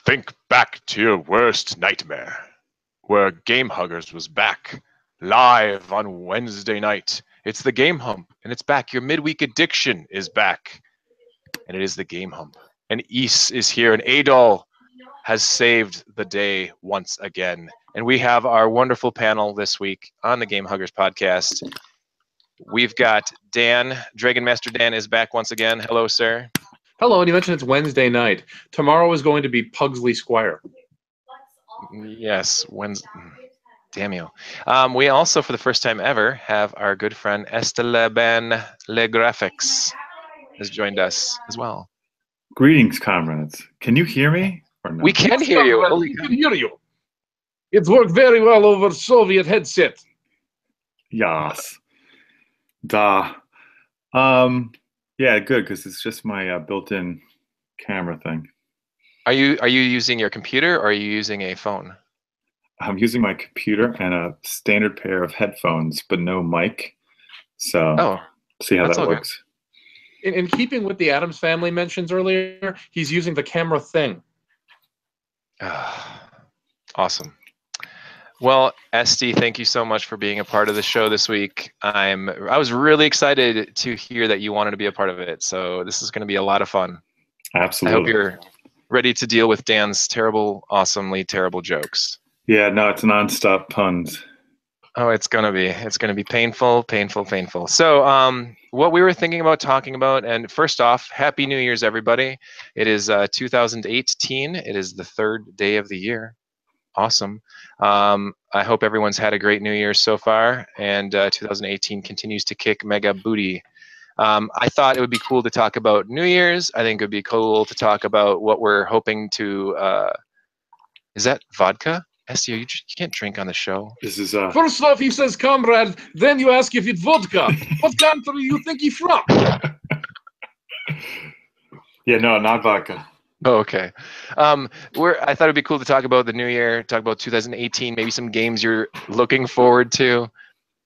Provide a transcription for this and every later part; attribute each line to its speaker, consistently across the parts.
Speaker 1: Think back to your worst nightmare, where GameHuggers was back, live on Wednesday night. It's the Game Hump, and it's back. Your midweek addiction is back, and it is the Game Hump. And Ys is here, and Adol has saved the day once again. And we have our wonderful panel this week on the Game Huggers podcast. We've got Dan. Dragon Master Dan is back once again. Hello, sir.
Speaker 2: Hello, and you mentioned it's Wednesday night. Tomorrow is going to be Pugsley Squire.
Speaker 1: Yes, Wednesday. Damn you. We also, for the first time ever, have our good friend Esteban Le Grafx has joined us as well.
Speaker 3: Greetings, comrades. Can you hear me? Or no?
Speaker 1: We can hear you.
Speaker 2: We can hear you. It's worked very well over Soviet headset.
Speaker 3: Yes. Da. Yeah, good, because it's just my built-in camera thing.
Speaker 1: Are you using your computer or are you using a phone?
Speaker 3: I'm using my computer and a standard pair of headphones, but no mic. So see how that works.
Speaker 2: In keeping with the Addams Family mentions earlier, he's using the camera thing.
Speaker 1: Awesome. Well, Esty, thank you so much for being a part of the show this week. I was really excited to hear that you wanted to be a part of it. So this is going to be a lot of fun.
Speaker 3: Absolutely.
Speaker 1: I hope you're ready to deal with Dan's terrible, awesomely terrible jokes.
Speaker 3: Yeah, no, it's nonstop puns.
Speaker 1: Oh, it's gonna be painful, painful, painful. So, what we were thinking about talking about, and first off, Happy New Year's, everybody! It is 2018. It is the third day of the year. Awesome. I hope everyone's had a great New Year so far, and 2018 continues to kick mega booty. I thought it would be cool to talk about New Year's. I think it would be cool to talk about what we're hoping to. Is that vodka? Esty, you can't drink on the show.
Speaker 3: This is
Speaker 2: First off, he says comrade, then you ask if it's vodka. What country do you think he's from?
Speaker 3: Yeah, no, not vodka.
Speaker 1: Oh, okay. I thought it'd be cool to talk about the new year, talk about 2018, maybe some games you're looking forward to.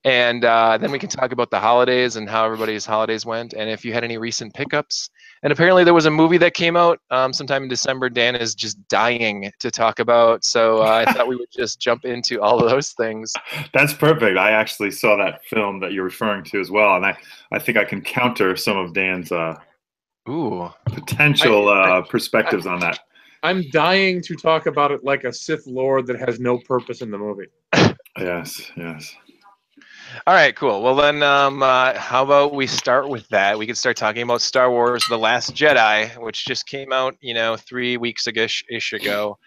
Speaker 1: And then we can talk about the holidays and how everybody's holidays went, and if you had any recent pickups. And apparently there was a movie that came out sometime in December Dan is just dying to talk about, so I thought we would just jump into all of those things.
Speaker 3: That's perfect. I actually saw that film that you're referring to as well, and I think I can counter some of Dan's potential perspectives on that.
Speaker 2: I'm dying to talk about it like a Sith Lord that has no purpose in the movie.
Speaker 3: Yes, yes.
Speaker 1: All right, cool. Well, then how about we start with that? We could start talking about Star Wars The Last Jedi, which just came out, 3 weeks ish ago.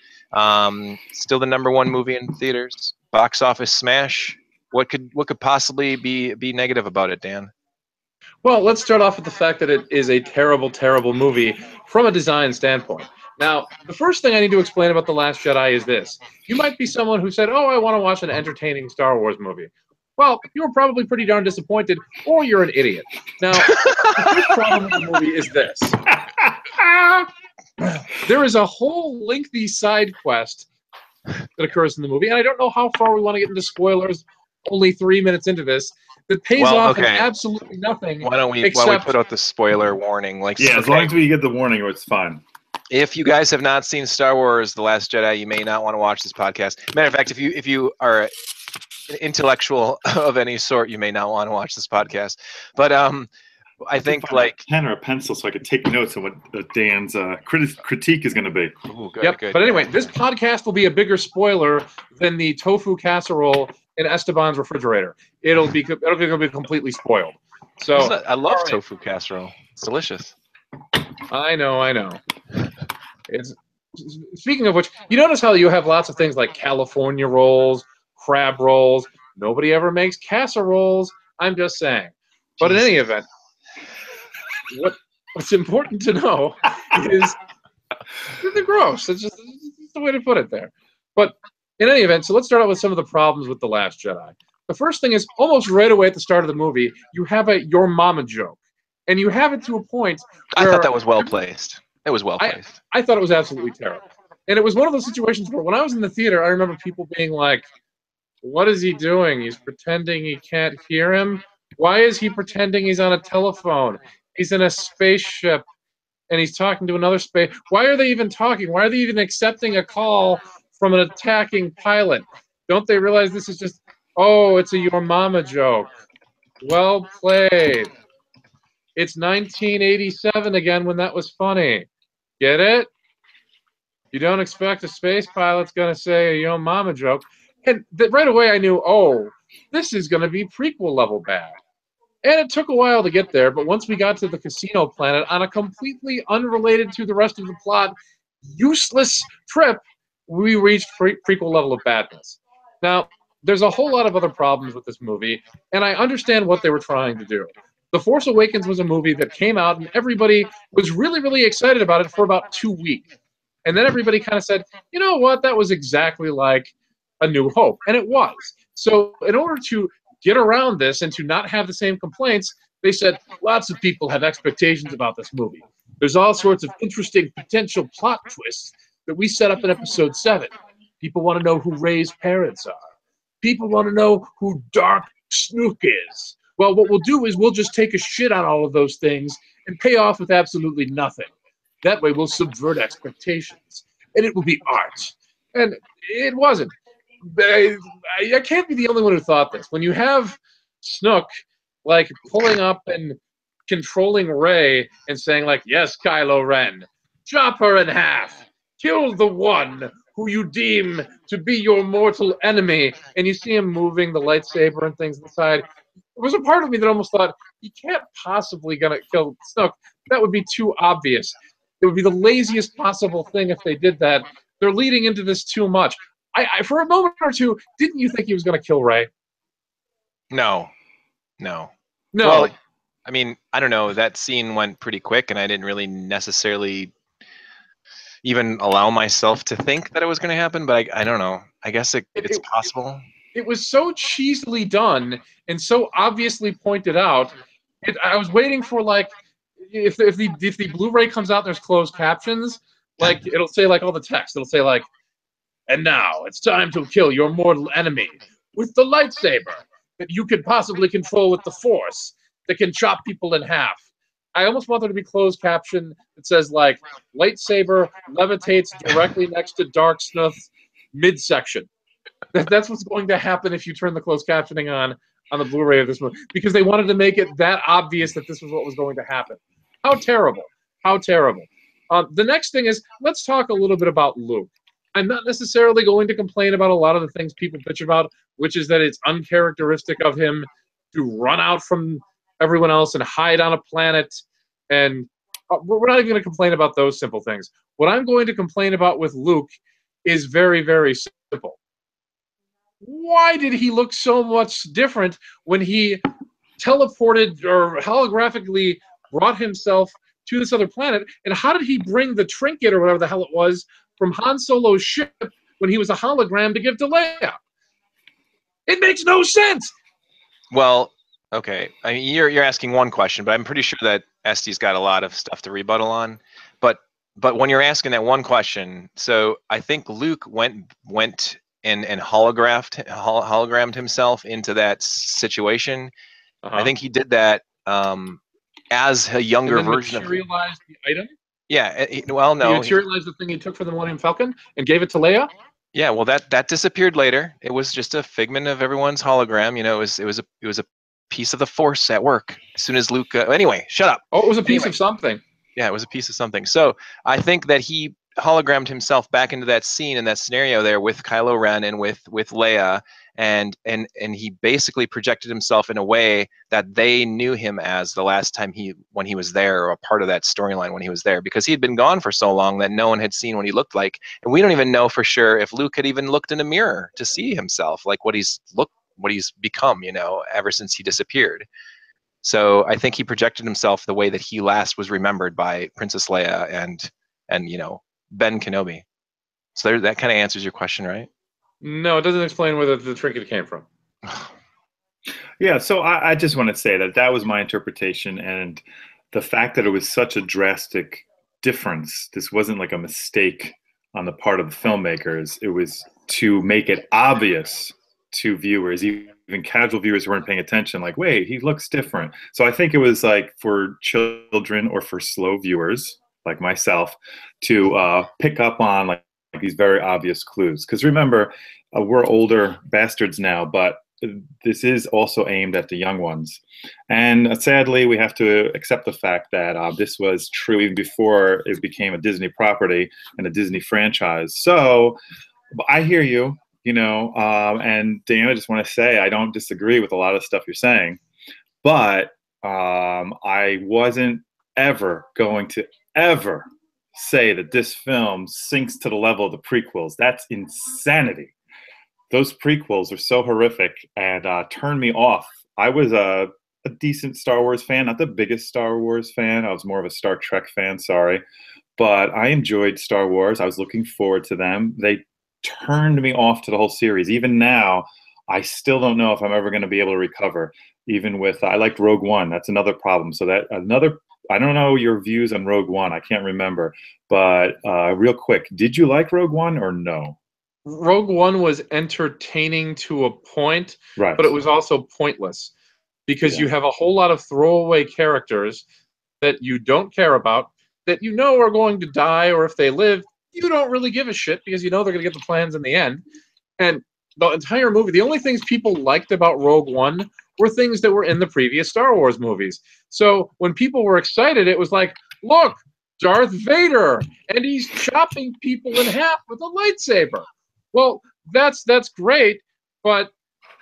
Speaker 1: Still the #1 movie in theaters. Box office smash. What could possibly be negative about it, Dan?
Speaker 2: Well, let's start off with the fact that it is a terrible, terrible movie from a design standpoint. Now, the first thing I need to explain about The Last Jedi is this. You might be someone who said, oh, I want to watch an entertaining Star Wars movie. Well, you were probably pretty darn disappointed, or you're an idiot. Now, the first problem with the movie is this. There is a whole lengthy side quest that occurs in the movie, and I don't know how far we want to get into spoilers, only 3 minutes into this, that pays off in absolutely nothing.
Speaker 1: Why don't we put out the spoiler warning?
Speaker 3: As long as we get the warning, it's fine.
Speaker 1: If you guys have not seen Star Wars The Last Jedi, you may not want to watch this podcast. Matter of fact, if you are an intellectual of any sort, you may not want to watch this podcast. But I think
Speaker 3: a pen or a pencil so I could take notes on what Dan's critique is going to be.
Speaker 1: Ooh, good.
Speaker 2: But anyway, this podcast will be a bigger spoiler than the tofu casserole in Esteban's refrigerator. It'll be completely spoiled. So
Speaker 1: I love tofu casserole. It's delicious.
Speaker 2: I know. Speaking of which, you notice how you have lots of things like California rolls, crab rolls. Nobody ever makes casseroles. I'm just saying. But in any event, what's important to know is they're gross. It's just the way to put it there. But in any event, so let's start out with some of the problems with The Last Jedi. The first thing is almost right away at the start of the movie, you have a "your mama" joke. And you have it to a point where...
Speaker 1: I thought that was well placed. It was well placed.
Speaker 2: I thought it was absolutely terrible. And it was one of those situations where when I was in the theater, I remember people being like, what is he doing? He's pretending he can't hear him? Why is he pretending he's on a telephone? He's in a spaceship. and he's talking to another space. Why are they even talking? Why are they even accepting a call from an attacking pilot? Don't they realize this is just, oh, it's a your mama joke? Well played. It's 1987 again when that was funny. Get it? You don't expect a space pilot's going to say a your mama joke. And right away I knew, oh, this is going to be prequel level bad. And it took a while to get there, but once we got to the casino planet on a completely unrelated to the rest of the plot, useless trip, we reached prequel level of badness. Now, there's a whole lot of other problems with this movie, and I understand what they were trying to do. The Force Awakens was a movie that came out, and everybody was really, really excited about it for about 2 weeks. And then everybody kind of said, you know what, that was exactly like A New Hope. And it was. So in order to get around this and to not have the same complaints, they said, lots of people have expectations about this movie. There's all sorts of interesting potential plot twists that we set up in episode 7. People want to know who Rey's parents are. People want to know who Dark Snook is. Well, what we'll do is we'll just take a shit on all of those things and pay off with absolutely nothing. That way we'll subvert expectations. And it will be art. And it wasn't. I can't be the only one who thought this. When you have Snook, like, pulling up and controlling Rey and saying, like, yes, Kylo Ren, chop her in half, kill the one who you deem to be your mortal enemy, and you see him moving the lightsaber and things inside, there was a part of me that almost thought, he can't possibly gonna kill Snook. That would be too obvious. It would be the laziest possible thing if they did that. They're leading into this too much. I for a moment or two, didn't you think he was going to kill Rey?
Speaker 1: No. Well, I mean, I don't know. That scene went pretty quick, and I didn't really necessarily even allow myself to think that it was going to happen. But I don't know. I guess it's possible.
Speaker 2: It was so cheesily done and so obviously pointed out. I was waiting for, like, if the Blu-ray comes out and there's closed captions, like, it'll say, like, all the text. It'll say, like, and now it's time to kill your mortal enemy with the lightsaber that you could possibly control with the Force that can chop people in half. I almost want there to be closed caption that says, like, lightsaber levitates directly next to Dark Snook's midsection. That's what's going to happen if you turn the closed captioning on the Blu-ray of this movie, because they wanted to make it that obvious that this was what was going to happen. How terrible. How terrible. The next thing is, let's talk a little bit about Luke. I'm not necessarily going to complain about a lot of the things people bitch about, which is that it's uncharacteristic of him to run out from everyone else and hide on a planet. And we're not even going to complain about those simple things. What I'm going to complain about with Luke is very, very simple. Why did he look so much different when he teleported or holographically brought himself to this other planet? And how did he bring the trinket or whatever the hell it was from Han Solo's ship when he was a hologram to give to Leia? It makes no sense.
Speaker 1: Well, okay. I mean, you're asking one question, but I'm pretty sure that Este's got a lot of stuff to rebuttal on. But when you're asking that one question, so I think Luke went and hologrammed himself into that situation. I think he did that as a younger version of
Speaker 2: materialized the item.
Speaker 1: Yeah, well, no.
Speaker 2: He materialized the thing he took for the Millennium Falcon and gave it to Leia?
Speaker 1: Yeah, well, that disappeared later. It was just a figment of everyone's hologram. You know, it was a piece of the Force at work. As soon as Luke, anyway, shut up.
Speaker 2: Oh, it was a piece of something.
Speaker 1: Yeah, it was a piece of something. So I think that he hologrammed himself back into that scene and that scenario there with Kylo Ren and with Leia, and he basically projected himself in a way that they knew him as the last time when he was there, or a part of that storyline when he was there, because he had been gone for so long that no one had seen what he looked like, and we don't even know for sure if Luke had even looked in a mirror to see himself, like what he's become, you know, ever since he disappeared. So I think he projected himself the way that he last was remembered by Princess Leia and you know, Ben Kenobi. So that kind of answers your question, right?
Speaker 2: No, it doesn't explain where the trinket came from.
Speaker 3: Yeah, so I just want to say that was my interpretation, and the fact that it was such a drastic difference, this wasn't like a mistake on the part of the filmmakers. It was to make it obvious to viewers, even casual viewers who weren't paying attention, like, wait, he looks different. So I think it was like for children or for slow viewers, like myself, to pick up on like these very obvious clues. Because remember, we're older bastards now, but this is also aimed at the young ones. And sadly, we have to accept the fact that this was true even before it became a Disney property and a Disney franchise. So I hear you, you know, and Dan, I just want to say I don't disagree with a lot of stuff you're saying, but I wasn't ever going to ever say that this film sinks to the level of the prequels. That's insanity. Those prequels are so horrific and turned me off. I was a decent Star Wars fan, not the biggest Star Wars fan. I was more of a Star Trek fan, sorry. But I enjoyed Star Wars. I was looking forward to them. They turned me off to the whole series. Even now, I still don't know if I'm ever going to be able to recover. Even with, I liked Rogue One. That's another problem. So that another, I don't know your views on Rogue One. I can't remember. But real quick, did you like Rogue One or no?
Speaker 2: Rogue One was entertaining to a point,
Speaker 3: Right.
Speaker 2: but it was also pointless because you have a whole lot of throwaway characters that you don't care about, that you know are going to die, or if they live, you don't really give a shit because you know they're going to get the plans in the end. And the entire movie, the only things people liked about Rogue One were things that were in the previous Star Wars movies. So when people were excited, it was like, look, Darth Vader, and he's chopping people in half with a lightsaber. Well, that's great, but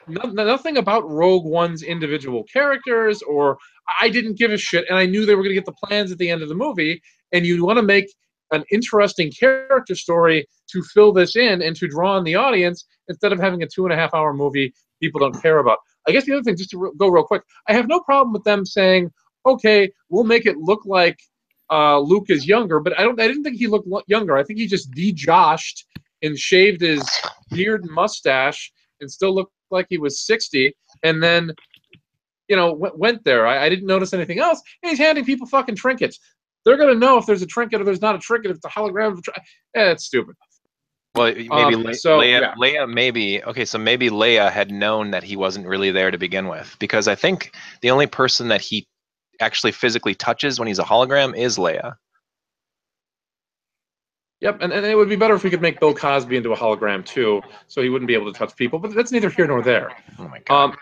Speaker 2: nothing about Rogue One's individual characters, or I didn't give a shit, and I knew they were going to get the plans at the end of the movie, and you want to make an interesting character story to fill this in and to draw in the audience instead of having a 2.5-hour movie people don't care about. I guess the other thing, just to go real quick, I have no problem with them saying, okay, we'll make it look like Luke is younger, but I didn't think he looked younger. I think he just de-joshed and shaved his beard and mustache and still looked like he was 60, and then, you know, went there. I didn't notice anything else. And he's handing people fucking trinkets. They're going to know if there's a trinket or there's not a trinket, if it's a hologram. It's stupid.
Speaker 1: Well, maybe Leia, maybe, okay, so maybe Leia had known that he wasn't really there to begin with, because I think the only person that he actually physically touches when he's a hologram is Leia.
Speaker 2: Yep, and it would be better if we could make Bill Cosby into a hologram too, so he wouldn't be able to touch people, but that's neither here nor there.
Speaker 1: Oh my God.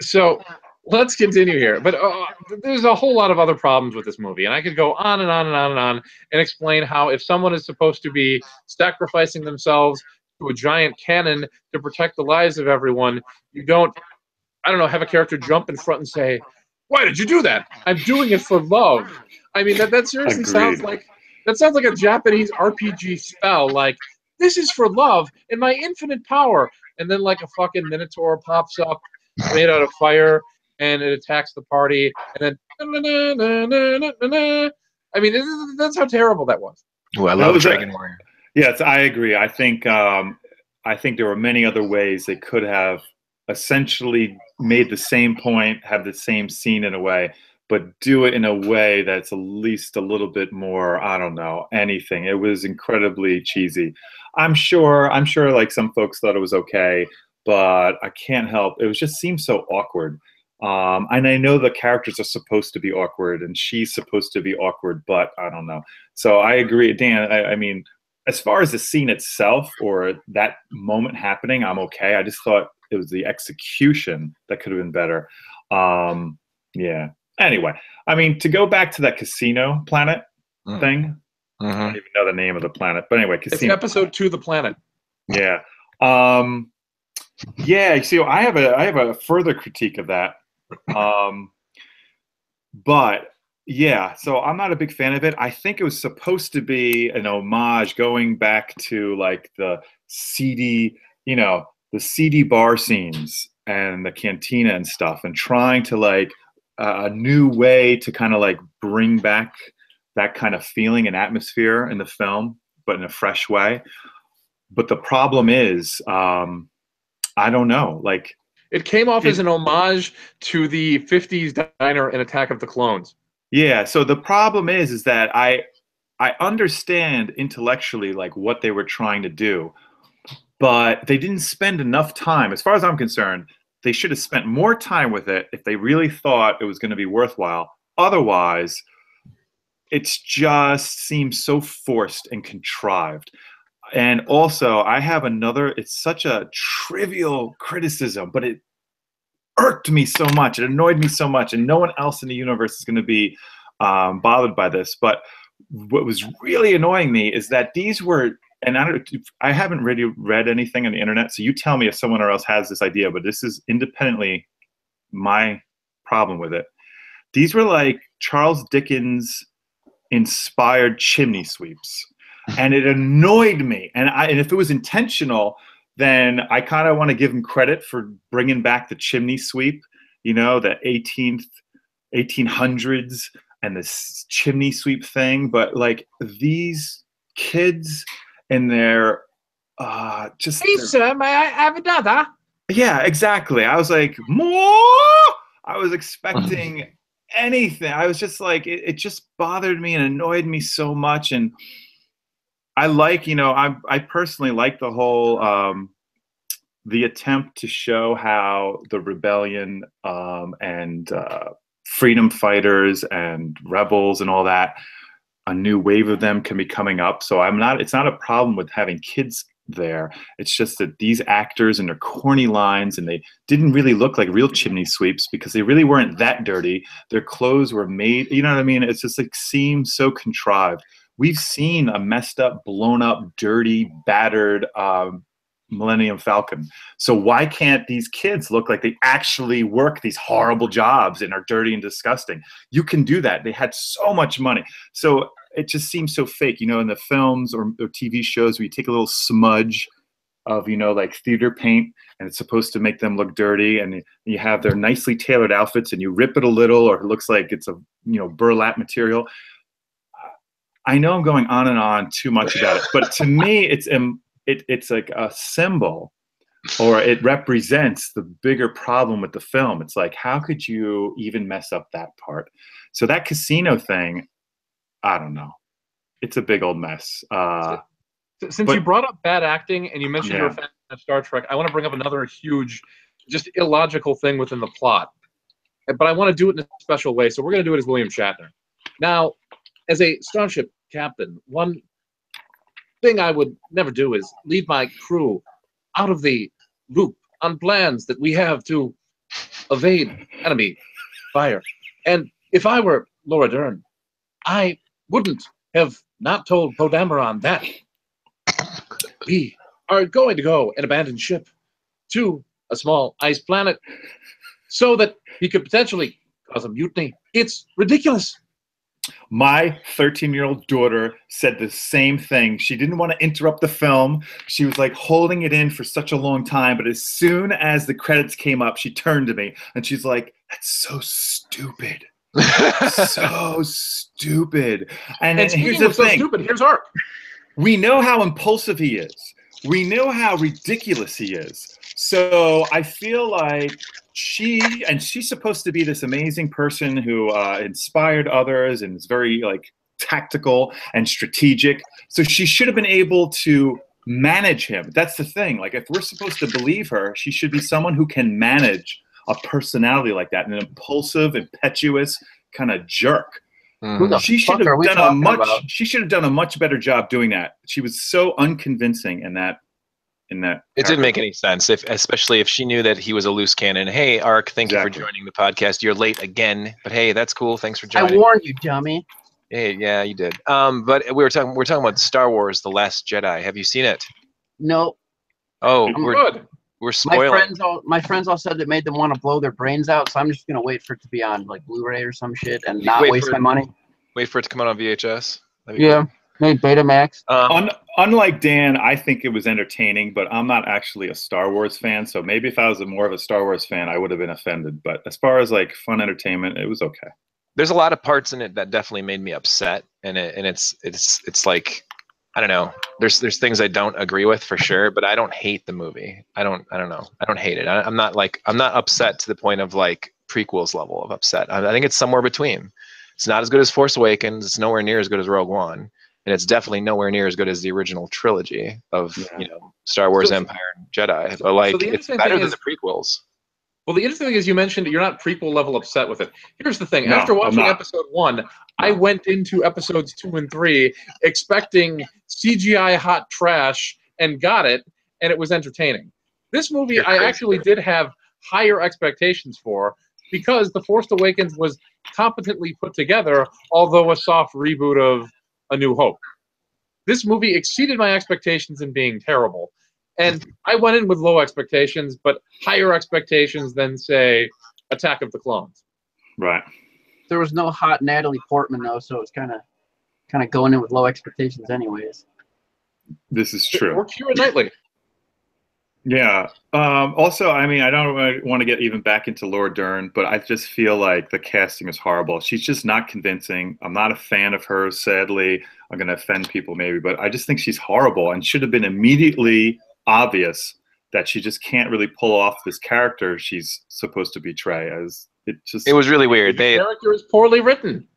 Speaker 2: So let's continue here. But there's a whole lot of other problems with this movie, and I could go on and on and on and on and explain how if someone is supposed to be sacrificing themselves to a giant cannon to protect the lives of everyone, you don't, I don't know, have a character jump in front and say, why did you do that? I'm doing it for love. I mean, that seriously sounds like a Japanese RPG spell, like, this is for love and my infinite power. And then, like, a fucking Minotaur pops up made out of fire and it attacks the party. And then, I mean, that's how terrible that was.
Speaker 1: Ooh, I love Dragon Warrior.
Speaker 3: Yes, I agree. I think there were many other ways they could have essentially made the same point, have the same scene in a way, but do it in a way that's at least a little bit more, I don't know, anything. It was incredibly cheesy. I'm sure like some folks thought it was okay, but I can't help, it just seems so awkward. And I know the characters are supposed to be awkward and she's supposed to be awkward, but I don't know. So I agree, Dan, I mean, as far as the scene itself or that moment happening, I'm okay. I just thought it was the execution that could have been better. Yeah. Anyway, I mean, to go back to that casino planet thing, I don't even know the name of the planet, but anyway, casino.
Speaker 2: It's episode 2, The Planet.
Speaker 3: Yeah. Yeah. You see, I have a further critique of that. But yeah, so I'm not a big fan of it. I think it was supposed to be an homage going back to like the seedy, you know, the seedy bar scenes and the cantina and stuff, and trying to like a new way to kind of like bring back that kind of feeling and atmosphere in the film, but in a fresh way. But the problem is, I don't know, like
Speaker 2: it came off as an homage to the 50s diner in Attack of the Clones.
Speaker 3: Yeah. So the problem is that I understand intellectually like what they were trying to do, but they didn't spend enough time. As far as I'm concerned, they should have spent more time with it if they really thought it was going to be worthwhile. Otherwise, it's just seems so forced and contrived. And also, I have another, it's such a trivial criticism, but it irked me so much. It annoyed me so much. And no one else in the universe is going to be bothered by this. But what was really annoying me is that these were, and I haven't really read anything on the internet, so you tell me if someone else has this idea, but this is independently my problem with it. These were like Charles Dickens inspired chimney sweeps. And it annoyed me. And if it was intentional, then I kind of want to give him credit for bringing back the chimney sweep, you know, the 1800s and this chimney sweep thing. But like these kids and their just.
Speaker 2: Hey, sir, may I have another?
Speaker 3: Yeah, exactly. I was like, more. I was expecting anything. I was just like, it just bothered me and annoyed me so much. And I like, you know, I personally like the whole, the attempt to show how the rebellion and freedom fighters and rebels and all that, a new wave of them can be coming up. So it's not a problem with having kids there. It's just that these actors and their corny lines, and they didn't really look like real chimney sweeps because they really weren't that dirty. Their clothes were made, you know what I mean? It's just like seems so contrived. We've seen a messed up, blown up, dirty, battered Millennium Falcon. So why can't these kids look like they actually work these horrible jobs and are dirty and disgusting? You can do that. They had so much money. So it just seems so fake, you know, in the films or TV shows where you take a little smudge of, you know, like theater paint, and it's supposed to make them look dirty, and you have their nicely tailored outfits and you rip it a little, or it looks like it's a, you know, burlap material. I know I'm going on and on too much about it, but to me, it's like a symbol, or it represents the bigger problem with the film. It's like, how could you even mess up that part? So that casino thing, I don't know. It's a big old mess.
Speaker 2: Since you brought up bad acting and you mentioned you're a fan of Star Trek, I want to bring up another huge, just illogical thing within the plot. But I want to do it in a special way, so we're going to do it as William Shatner. Now, as a starship captain, one thing I would never do is lead my crew out of the loop on plans that we have to evade enemy fire. And if I were Laura Dern, I wouldn't have not told Poe Dameron that we are going to go and abandon ship to a small ice planet so that he could potentially cause a mutiny. It's ridiculous.
Speaker 3: My 13-year-old daughter said the same thing. She didn't want to interrupt the film. She was like holding it in for such a long time. But as soon as the credits came up, she turned to me and she's like, "That's so stupid." So stupid. And here's the thing.
Speaker 2: So stupid, here's Ark.
Speaker 3: We know how impulsive he is. We know how ridiculous he is. So I feel like she's supposed to be this amazing person who inspired others and is very like tactical and strategic. So she should have been able to manage him. That's the thing. Like if we're supposed to believe her, she should be someone who can manage a personality like that, an impulsive, impetuous kind of jerk. She should have done a much better job doing that. She was so unconvincing in that. It
Speaker 1: didn't make any sense, especially if she knew that he was a loose cannon. Hey, Ark, thank you for joining the podcast. You're late again, but hey, that's cool. Thanks for joining.
Speaker 4: I warned you, dummy.
Speaker 1: Hey, yeah, you did. But we're talking about Star Wars: The Last Jedi. Have you seen it?
Speaker 4: No.
Speaker 1: Oh,
Speaker 2: good.
Speaker 1: We're spoiling.
Speaker 4: My friends all said it made them want to blow their brains out, so I'm just gonna wait for it to be on like Blu-ray or some shit and not waste my money.
Speaker 1: Wait for it to come out on VHS.
Speaker 4: Yeah, maybe Betamax.
Speaker 3: Unlike Dan, I think it was entertaining, but I'm not actually a Star Wars fan. So maybe if I was more of a Star Wars fan, I would have been offended. But as far as like fun entertainment, it was okay.
Speaker 1: There's a lot of parts in it that definitely made me upset, and it's like, I don't know. There's things I don't agree with for sure, but I don't hate the movie. I don't know. I don't hate it. I'm not upset to the point of like prequels level of upset. I think it's somewhere between. It's not as good as Force Awakens. It's nowhere near as good as Rogue One, and it's definitely nowhere near as good as the original trilogy of Star Wars, Empire, and Jedi. But like, it's better than the prequels.
Speaker 2: Well, the interesting thing is you mentioned you're not prequel level upset with it. Here's the thing.
Speaker 3: No,
Speaker 2: After
Speaker 3: I'm
Speaker 2: watching
Speaker 3: not.
Speaker 2: episode 1, I went into episodes 2 and 3 expecting CGI hot trash and got it, and it was entertaining. This movie
Speaker 1: You're
Speaker 2: I
Speaker 1: crazy.
Speaker 2: actually did have higher expectations for because The Force Awakens was competently put together, although a soft reboot of A New Hope. This movie exceeded my expectations in being terrible. And I went in with low expectations, but higher expectations than, say, Attack of the Clones.
Speaker 3: Right.
Speaker 4: There was no hot Natalie Portman though, so it's kind of going in with low expectations, anyways.
Speaker 3: This is true.
Speaker 2: Or Keira Knightley.
Speaker 3: Yeah. Also, I mean, I don't want to get even back into Laura Dern, but I just feel like the casting is horrible. She's just not convincing. I'm not a fan of her, sadly. I'm going to offend people maybe, but I just think she's horrible and should have been immediately obvious that she just can't really pull off this character she's supposed to betray. As it
Speaker 1: was really weird.
Speaker 2: The character is poorly written.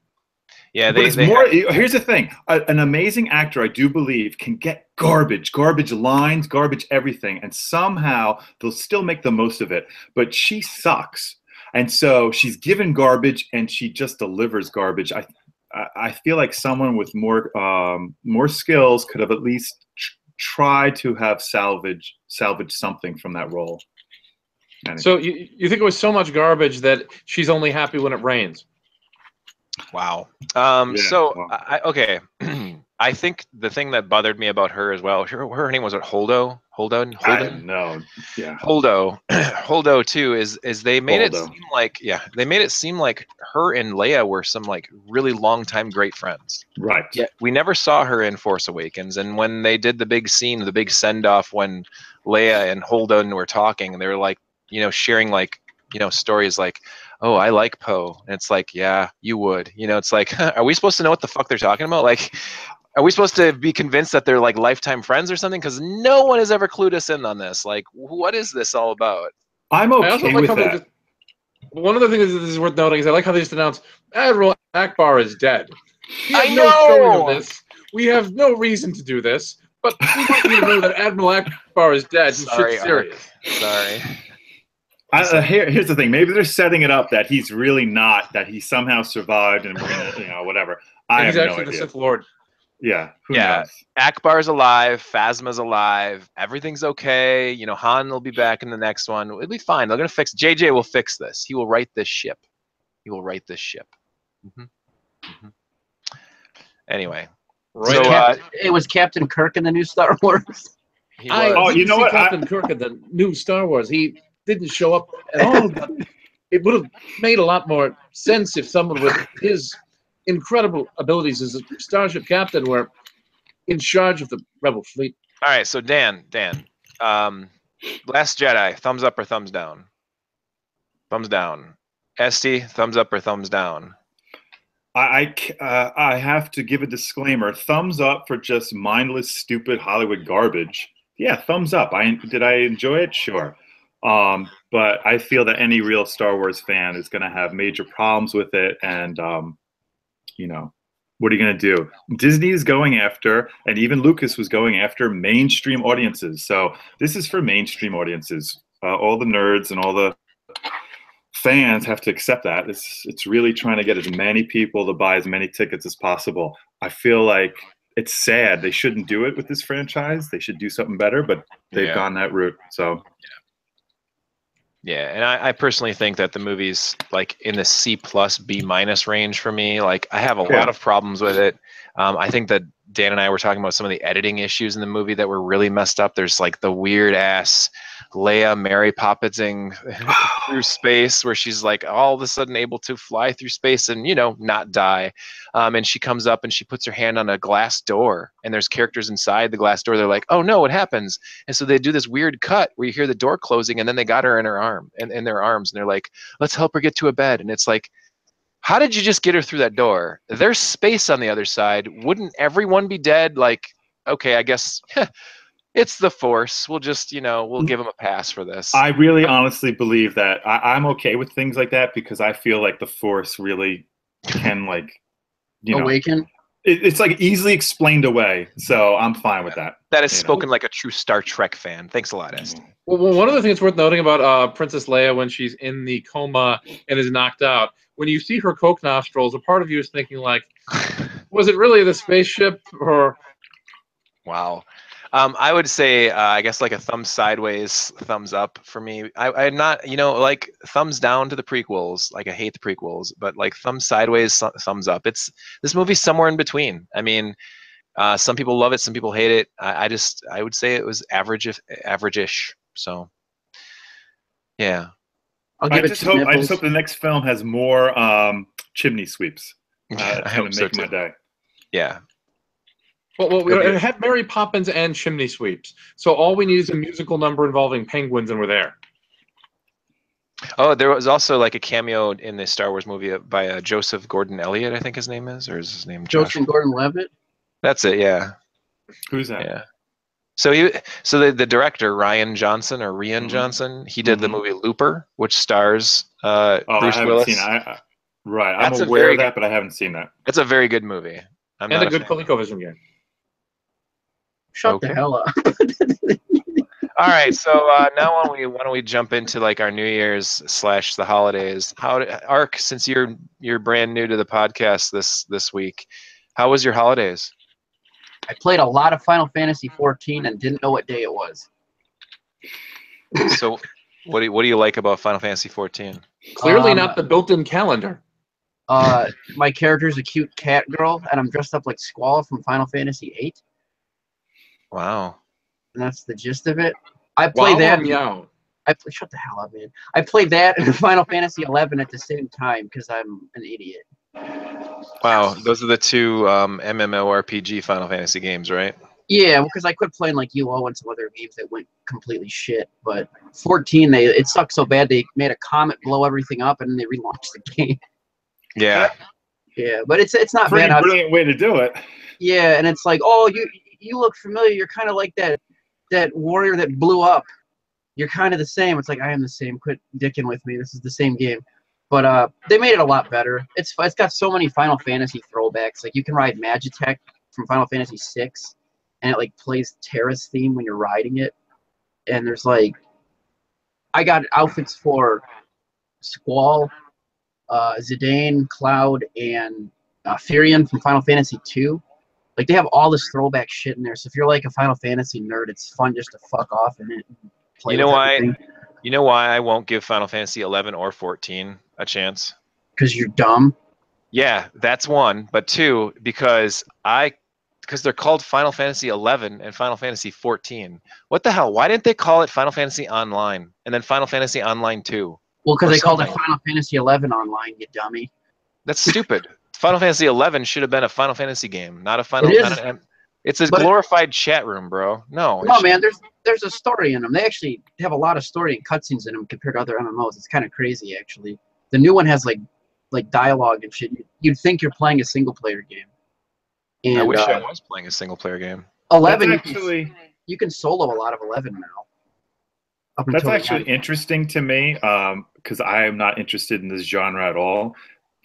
Speaker 1: Yeah,
Speaker 3: but it's more. Here's the thing: an amazing actor, I do believe, can get garbage lines, garbage everything, and somehow they'll still make the most of it. But she sucks, and so she's given garbage, and she just delivers garbage. I feel like someone with more skills could have at least tried to have salvage something from that role. Anyway.
Speaker 2: So you think it was so much garbage that she's only happy when it rains?
Speaker 1: Wow.
Speaker 3: Yeah,
Speaker 1: so
Speaker 3: wow.
Speaker 1: Okay. I think the thing that bothered me about her as well, her name was Holdo. Holden.
Speaker 3: No. Yeah.
Speaker 1: Holdo too is they made it
Speaker 3: Holdo.
Speaker 1: seem like they made it seem like her and Leia were some like really long time great friends.
Speaker 3: Right.
Speaker 1: Yeah. We never saw her in Force Awakens, and when they did the big scene, the big send off when Leia and Holden were talking, and they were like, sharing like, stories like, oh, I like Poe. And it's like, yeah, you would. It's like, are we supposed to know what the fuck they're talking about? Like, are we supposed to be convinced that they're like lifetime friends or something? Because no one has ever clued us in on this. Like, what is this all about?
Speaker 3: I'm okay with that.
Speaker 2: One of the things that is worth noting is I like how they just announced Admiral Akbar is dead. We have
Speaker 1: I
Speaker 2: no
Speaker 1: know!
Speaker 2: showing of this. We have no reason to do this, but we want you to know that Admiral Akbar is dead.
Speaker 1: Sorry,
Speaker 2: Shit's serious.
Speaker 1: Sorry.
Speaker 3: Here's the thing. Maybe they're setting it up that he's really not, that he somehow survived and we're gonna, whatever.
Speaker 2: He's actually the Sith Lord.
Speaker 3: Yeah. Who knows?
Speaker 1: Akbar's alive. Phasma's alive. Everything's okay. Han will be back in the next one. It'll be fine. They're gonna fix. JJ will fix this. He will right this ship. Anyway.
Speaker 2: Right.
Speaker 1: So,
Speaker 4: it was Captain Kirk in the new Star Wars.
Speaker 3: You know what?
Speaker 2: Captain Kirk in the new Star Wars. He didn't show up at all. But it would have made a lot more sense if someone with his incredible abilities as a starship captain were in charge of the Rebel fleet.
Speaker 1: All right, so Dan, Last Jedi, thumbs up or thumbs down? Thumbs down. Esty, thumbs up or thumbs down?
Speaker 3: I have to give a disclaimer. Thumbs up for just mindless, stupid Hollywood garbage. Yeah, thumbs up. Did I enjoy it? Sure. But I feel that any real Star Wars fan is going to have major problems with it. And, what are you going to do? Disney is going after, and even Lucas was going after, mainstream audiences. So this is for mainstream audiences. All the nerds and all the fans have to accept that. It's really trying to get as many people to buy as many tickets as possible. I feel like it's sad. They shouldn't do it with this franchise. They should do something better, but they've gone that route. So
Speaker 1: yeah, and I personally think that the movie's like in the C+, B- range for me. Like, I have a lot of problems with it. I think that Dan and I were talking about some of the editing issues in the movie that were really messed up. There's like the weird ass Leia Mary Poppinsing through space, where she's like all of a sudden able to fly through space and not die. And she comes up and she puts her hand on a glass door, and there's characters inside the glass door. They're like, oh no, what happens? And so they do this weird cut where you hear the door closing, and then they got her in her arm and in their arms, and they're like, let's help her get to a bed. And it's like, how did you just get her through that door? There's space on the other side. Wouldn't everyone be dead? Like, okay, I guess it's the Force. We'll just, we'll give them a pass for this.
Speaker 3: I really honestly believe that I'm okay with things like that because I feel like the Force really can, like,
Speaker 4: awaken.
Speaker 3: it's like easily explained away, so I'm fine with that.
Speaker 1: That is spoken like a true Star Trek fan. Thanks a lot, Est.
Speaker 2: Well, one of the things worth noting about Princess Leia when she's in the coma and is knocked out, when you see her coke nostrils, a part of you is thinking like, was it really the spaceship or?
Speaker 1: Wow. I would say, I guess like a thumb sideways, thumbs up for me. I'm not, you know, like thumbs down to the prequels. Like I hate the prequels, but like thumb sideways, thumbs up. This movie's somewhere in between. I mean, some people love it, some people hate it. I would say it was average-ish. So, yeah.
Speaker 3: I just hope the next film has more chimney sweeps.
Speaker 1: I hope so too.
Speaker 3: My day.
Speaker 1: Yeah.
Speaker 2: Well, it had Mary Poppins and chimney sweeps. So all we need is a musical number involving penguins, and we're there.
Speaker 1: Oh, there was also like a cameo in the Star Wars movie by Joseph Gordon-Levitt, I think his name is, or is his name
Speaker 4: Joseph Gordon-Levitt?
Speaker 1: That's it, yeah.
Speaker 3: Who's that?
Speaker 1: Yeah. So the director Rian Johnson, he did the movie Looper, which stars Bruce Willis.
Speaker 3: Right, I'm aware of that, but I haven't seen that.
Speaker 1: It's a very good movie.
Speaker 2: And a good ColecoVision game.
Speaker 4: Shut the hell up.
Speaker 1: All right, so now why don't we jump into like our New Year's / the holidays? Ark, since you're brand new to the podcast this week, how was your holidays?
Speaker 4: I played a lot of Final Fantasy 14 and didn't know what day it was.
Speaker 1: So, what do you like about Final Fantasy 14?
Speaker 2: Clearly not the built-in calendar.
Speaker 4: My character's a cute cat girl, and I'm dressed up like Squall from Final Fantasy 8.
Speaker 1: Wow.
Speaker 4: And that's the gist of it. I play that.
Speaker 2: Meow.
Speaker 4: Shut the hell up, man. I played that and Final Fantasy 11 at the same time because I'm an idiot.
Speaker 1: Wow, those are the two MMORPG Final Fantasy games, right?
Speaker 4: Yeah, because I quit playing like UO and some other games that went completely shit. But 14, it sucked so bad they made a comet blow everything up and then they relaunched the game.
Speaker 1: Yeah.
Speaker 4: Yeah, but it's not
Speaker 3: pretty
Speaker 4: bad.
Speaker 3: Brilliant way to do it.
Speaker 4: Yeah, and it's like, oh, you look familiar. You're kind of like that warrior that blew up. You're kind of the same. It's like, I am the same. Quit dicking with me. This is the same game. But they made it a lot better. It's got so many Final Fantasy throwbacks. Like you can ride Magitech from Final Fantasy 6, and it like plays Terra's theme when you're riding it. And there's like, I got outfits for Squall, Zidane, Cloud, and Furion from Final Fantasy 2. Like, they have all this throwback shit in there. So if you're like a Final Fantasy nerd, it's fun just to fuck off in it. And play
Speaker 1: You know why I won't give Final Fantasy 11 or 14 a chance?
Speaker 4: Because you're dumb.
Speaker 1: Yeah, that's one. But two, because they're called Final Fantasy 11 and Final Fantasy 14. What the hell? Why didn't they call it Final Fantasy Online and then Final Fantasy Online 2? Well,
Speaker 4: because they called it Final Fantasy 11 Online, you dummy.
Speaker 1: That's stupid. Final Fantasy 11 should have been a Final Fantasy game, not a Final Fantasy. It's a glorified chat room, bro. No,
Speaker 4: man. There's a story in them. They actually have a lot of story and cutscenes in them compared to other MMOs. It's kind of crazy, actually. The new one has like dialogue and shit. You'd think you're playing a single player game. And,
Speaker 1: I wish I was playing a single player game.
Speaker 4: 11, you can solo a lot of 11 now.
Speaker 3: That's actually interesting to me because I am not interested in this genre at all.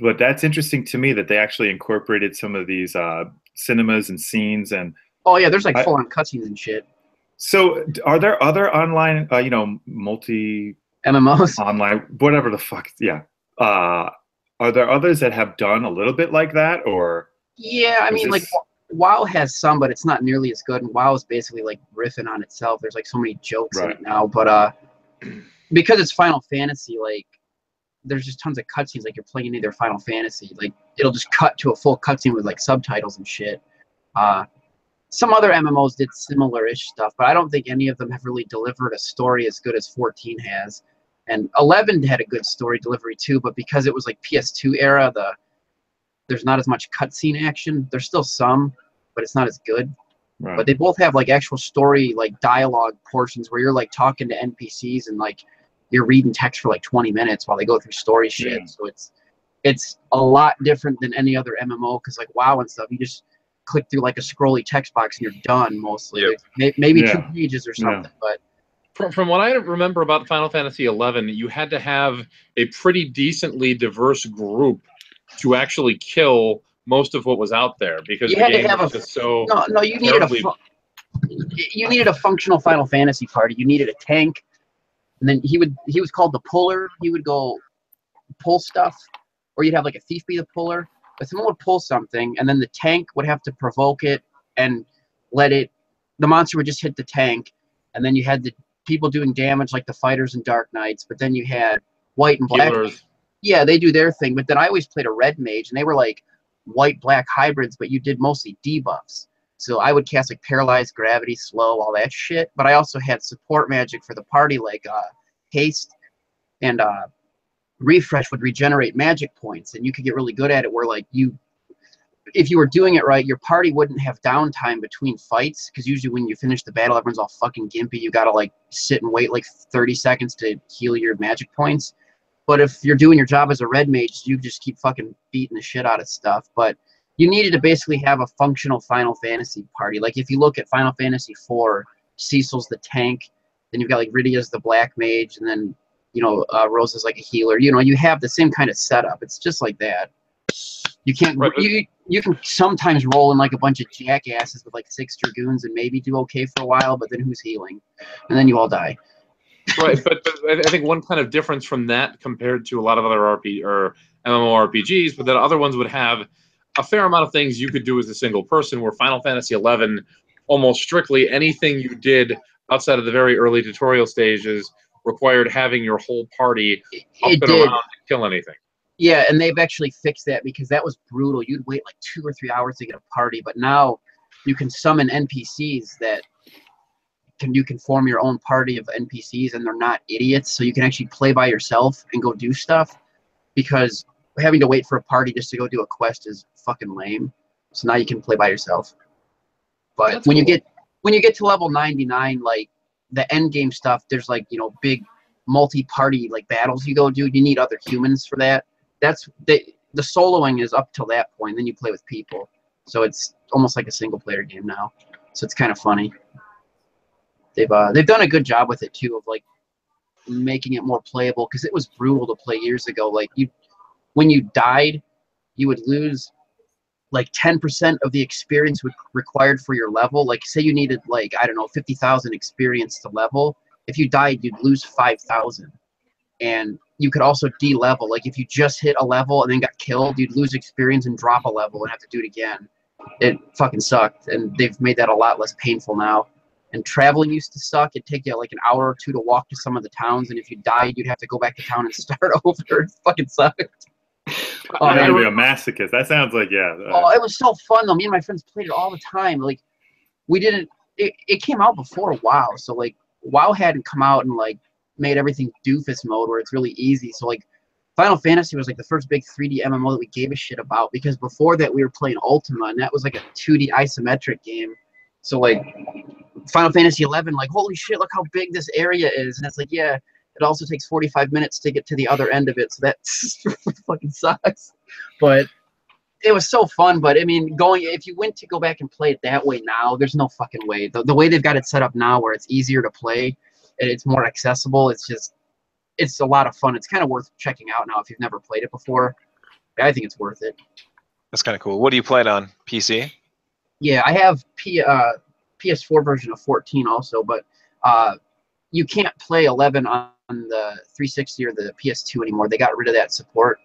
Speaker 3: But that's interesting to me that they actually incorporated some of these cinemas and scenes and.
Speaker 4: Oh yeah, there's like full-on cutscenes and shit.
Speaker 3: So, are there other online, multi
Speaker 4: MMOs
Speaker 3: online, whatever the fuck? Yeah. Are there others that have done a little bit like that, or? Yeah,
Speaker 4: I mean, like WoW has some, but it's not nearly as good. And WoW is basically like riffing on itself. There's like so many jokes in it now, but because it's Final Fantasy, like. There's just tons of cutscenes, like you're playing either Final Fantasy. Like it'll just cut to a full cutscene with like subtitles and shit. Some other MMOs did similar-ish stuff, but I don't think any of them have really delivered a story as good as 14 has. And 11 had a good story delivery too, but because it was like PS2 era, there's not as much cutscene action. There's still some, but it's not as good. Right. But they both have like actual story, like dialogue portions where you're like talking to NPCs and like you're reading text for like 20 minutes while they go through story shit. Yeah. So it's a lot different than any other MMO because like WoW and stuff, you just click through like a scrolly text box and you're done mostly. Yep. Maybe 2 pages or something. Yeah. But
Speaker 2: from what I remember about Final Fantasy 11, you had to have a pretty decently diverse group to actually kill most of what was out there because
Speaker 4: You
Speaker 2: the
Speaker 4: had to
Speaker 2: game
Speaker 4: have
Speaker 2: was
Speaker 4: a
Speaker 2: just so
Speaker 4: no. You needed
Speaker 2: terribly.
Speaker 4: you needed a functional Final Fantasy party. You needed a tank, and then he was called the puller. He would go pull stuff, or you'd have like a thief be the puller. But someone would pull something, and then the tank would have to provoke it and let it. The monster would just hit the tank, and then you had the people doing damage like the fighters in Dark Knights. But then you had white and black.
Speaker 2: Healers.
Speaker 4: Yeah, they do their thing. But then I always played a red mage, and they were like white-black hybrids, but you did mostly debuffs. So I would cast like Paralyzed, Gravity, Slow, all that shit. But I also had support magic for the party, like Haste and Refresh would regenerate magic points, and you could get really good at it where like if you were doing it right, your party wouldn't have downtime between fights, because usually when you finish the battle, everyone's all fucking gimpy. You gotta like sit and wait like 30 seconds to heal your magic points. But if you're doing your job as a red mage, you just keep fucking beating the shit out of stuff. But you needed to basically have a functional Final Fantasy party. Like if you look at Final Fantasy IV, Cecil's the tank, then you've got like Rydia's the black mage, and then Rosa's like a healer. You have the same kind of setup. It's just like that. You can't.
Speaker 2: Right.
Speaker 4: You can sometimes roll in like a bunch of jackasses with like 6 dragoons and maybe do okay for a while, but then who's healing? And then you all die.
Speaker 2: Right, but I think one kind of difference from that compared to a lot of other MMORPGs, but that other ones would have a fair amount of things you could do as a single person, where Final Fantasy XI, almost strictly anything you did outside of the very early tutorial stages required having your whole party up and around to kill anything.
Speaker 4: Yeah, and they've actually fixed that, because that was brutal. You'd wait like 2 or 3 hours to get a party, but now you can summon NPCs that you can form your own party of NPCs, and they're not idiots, so you can actually play by yourself and go do stuff, because having to wait for a party just to go do a quest is fucking lame. So now you can play by yourself. But
Speaker 2: That's
Speaker 4: when
Speaker 2: cool.
Speaker 4: you get to level 99, like the end game stuff, there's like big multi-party like battles you go do. You need other humans for that. The soloing is up till that point. Then you play with people, so it's almost like a single player game now. So it's kind of funny. They've done a good job with it too, of like making it more playable, because it was brutal to play years ago. Like when you died, you would lose like 10% of the experience required for your level. Like say you needed like 50,000 experience to level. If you died, you'd lose 5,000. And you could also de-level. Like if you just hit a level and then got killed, you'd lose experience and drop a level and have to do it again. It fucking sucked, and they've made that a lot less painful now. And traveling used to suck. It'd take you like an hour or two to walk to some of the towns, and if you died, you'd have to go back to town and start over. It fucking sucked.
Speaker 3: You're gonna be a masochist. That sounds like
Speaker 4: it was so fun though. Me and my friends played it all the time. Like it came out before WoW, so like WoW hadn't come out and like made everything doofus mode where it's really easy. So like Final Fantasy was like the first big 3D MMO that we gave a shit about, because before that we were playing Ultima, and that was like a 2D isometric game. So like Final Fantasy 11, like holy shit, look how big this area is, and it's like, yeah, it also takes 45 minutes to get to the other end of it, so that fucking sucks. But it was so fun. But I mean, if you went to go back and play it that way now, there's no fucking way. The way they've got it set up now, where it's easier to play and it's more accessible, it's a lot of fun. It's kind of worth checking out now if you've never played it before. I think it's worth it.
Speaker 1: That's kind of cool. What do you play it on? PC?
Speaker 4: Yeah, I have PS4 version of 14 also, but you can't play 11 on the 360 or the PS2 anymore. They got rid of that support.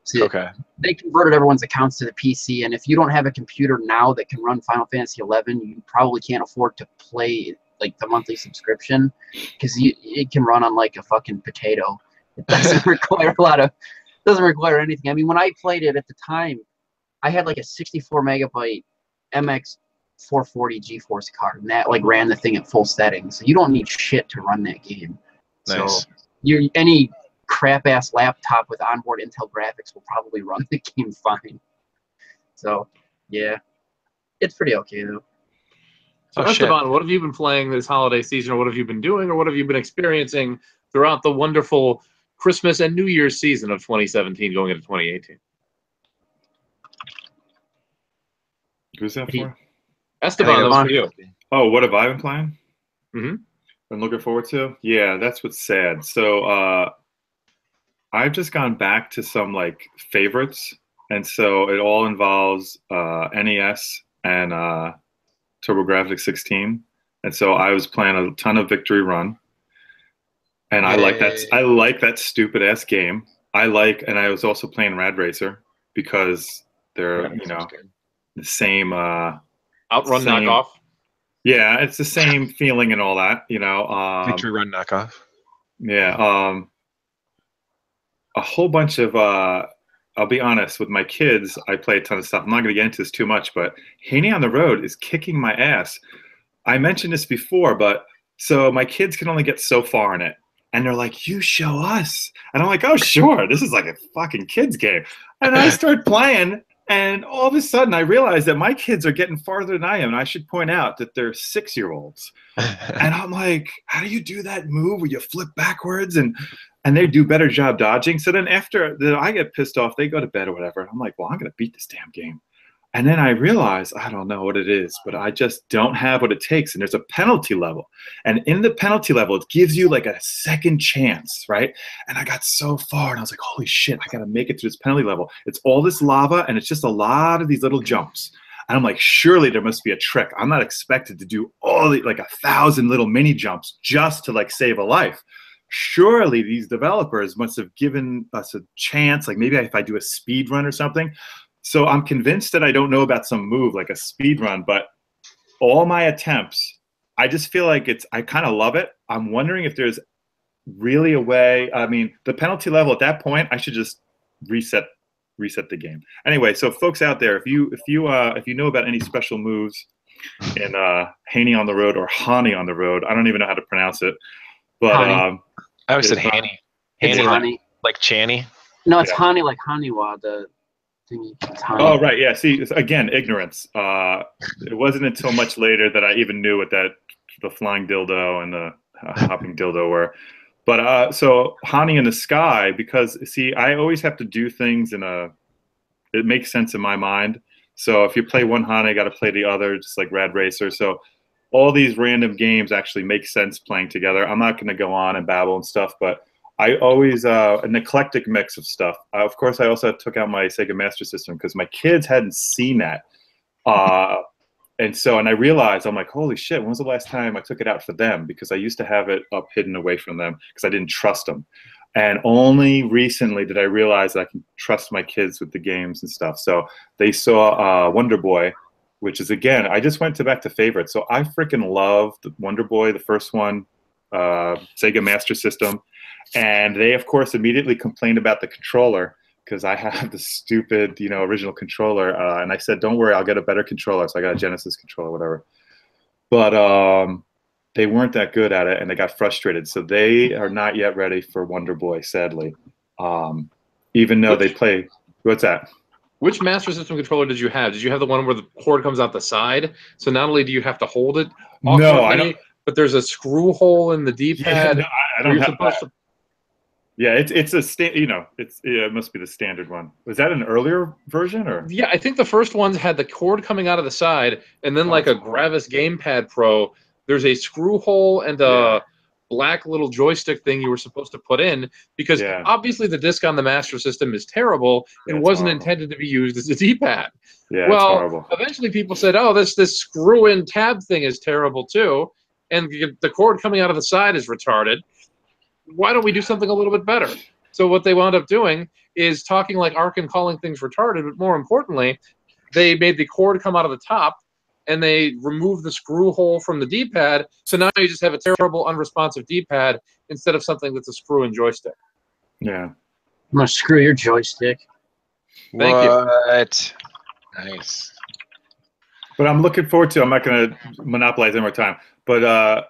Speaker 4: So
Speaker 1: Okay.
Speaker 4: They converted everyone's accounts to the PC, and if you don't have a computer now that can run Final Fantasy 11, you probably can't afford to play like the monthly subscription, because it can run on like a fucking potato. It doesn't require anything. I mean, when I played it at the time, I had like a 64 megabyte MX 440 GeForce card, and that like ran the thing at full settings. So you don't need shit to run that game.
Speaker 1: Nice.
Speaker 4: So any crap ass laptop with onboard Intel graphics will probably run the game fine. So yeah, it's pretty okay though.
Speaker 2: So Esteban, what have you been playing this holiday season, or what have you been doing, or what have you been experiencing throughout the wonderful Christmas and New Year's season of 2017 going into 2018?
Speaker 3: Who's that for?
Speaker 2: Esteban, that was for you.
Speaker 3: Oh, what have I been playing?
Speaker 2: Mm-hmm.
Speaker 3: Been looking forward to? Yeah, that's what's sad. So I've just gone back to some like favorites and so it all involves NES and TurboGrafx 16. And so I was playing a ton of Victory Run, and I like that. I like that stupid ass game. And I was also playing Rad Racer because they're the same
Speaker 2: Outrun knockoff.
Speaker 3: Yeah, it's the same feeling and all that,
Speaker 1: Victory Run knockoff.
Speaker 3: Yeah, a whole bunch of. I'll be honest, with my kids, I play a ton of stuff. I'm not going to get into this too much, but Haney on the Road is kicking my ass. I mentioned this before, but so my kids can only get so far in it. And they're like, you show us. And I'm like, oh, sure. This is like a fucking kids game. And I start playing, and all of a sudden I realize that my kids are getting farther than I am. And I should point out that they're 6-year-olds. And I'm like, how do you do that move where you flip backwards? And they do a better job dodging. So then after I get pissed off, they go to bed or whatever. I'm like, well, I'm going to beat this damn game. And then I realize, I don't know what it is, but I just don't have what it takes. And there's a penalty level. And in the penalty level, it gives you like a second chance, right? And I got so far, and I was like, holy shit, I got to make it to this penalty level. It's all this lava, and it's just a lot of these little jumps. And I'm like, surely there must be a trick. I'm not expected to do all the, like 1,000 little mini jumps just to like save a life. Surely these developers must have given us a chance, like maybe if I do a speed run or something. So I'm convinced that I don't know about some move like a speed run, but all my attempts, I just feel like I kind of love it. I'm wondering if there's really a way. I mean, the penalty level at that point, I should just reset the game. Anyway, so folks out there, if you know about any special moves in Haney on the Road or Hani on the Road, I don't even know how to pronounce it, but
Speaker 1: I always said Haney.
Speaker 4: It's Hani.
Speaker 1: Like Channy.
Speaker 4: No, it's Hani like Haniwa, the thingy. It's Hani.
Speaker 3: Oh, right. Yeah. See, again, ignorance. It wasn't until much later that I even knew what the flying dildo and the hopping dildo were. But so Hani in the sky, because see, I always have to do things it makes sense in my mind. So if you play one Hani, I got to play the other, just like Rad Racer. So all these random games actually make sense playing together. I'm not going to go on and babble and stuff, but I always an eclectic mix of stuff. Of course, I also took out my Sega Master System because my kids hadn't seen that, and I realized, I'm like, holy shit! When was the last time I took it out for them? Because I used to have it up hidden away from them because I didn't trust them, and only recently did I realize that I can trust my kids with the games and stuff. So they saw Wonder Boy, which is, again, I just went back to favorites. So I freaking love Wonder Boy, the first one, Sega Master System. And they, of course, immediately complained about the controller because I have the stupid, original controller. And I said, don't worry, I'll get a better controller. So I got a Genesis controller, whatever. But they weren't that good at it, and they got frustrated. So they are not yet ready for Wonder Boy, sadly. Even though they play. What's that?
Speaker 2: Which Master System controller did you have? Did you have the one where the cord comes out the side? So not only do you have to hold it,
Speaker 3: no, I don't.
Speaker 2: But there's a screw hole in the D-pad.
Speaker 3: Yeah, no, I don't have that. Yeah, it's a it must be the standard one. Was that an earlier version or?
Speaker 2: Yeah, I think the first ones had the cord coming out of the side, and then like a Gravis Gamepad Pro, there's a screw hole and a black little joystick thing you were supposed to put in because obviously the disc on the Master System is terrible and wasn't intended to be used as a D-pad.
Speaker 3: Yeah,
Speaker 2: well,
Speaker 3: it's horrible.
Speaker 2: Eventually people said, oh, this screw-in tab thing is terrible too, and the cord coming out of the side is retarded. Why don't we do something a little bit better? So what they wound up doing is talking like Ark and calling things retarded, but more importantly, they made the cord come out of the top, and they removed the screw hole from the D-pad, so now you just have a terrible, unresponsive D-pad instead of something that's a screw-in joystick.
Speaker 3: Yeah.
Speaker 4: I'm going to screw your joystick.
Speaker 2: Thank you.
Speaker 1: Nice.
Speaker 3: But I'm looking forward to, I'm not going to monopolize any more time, but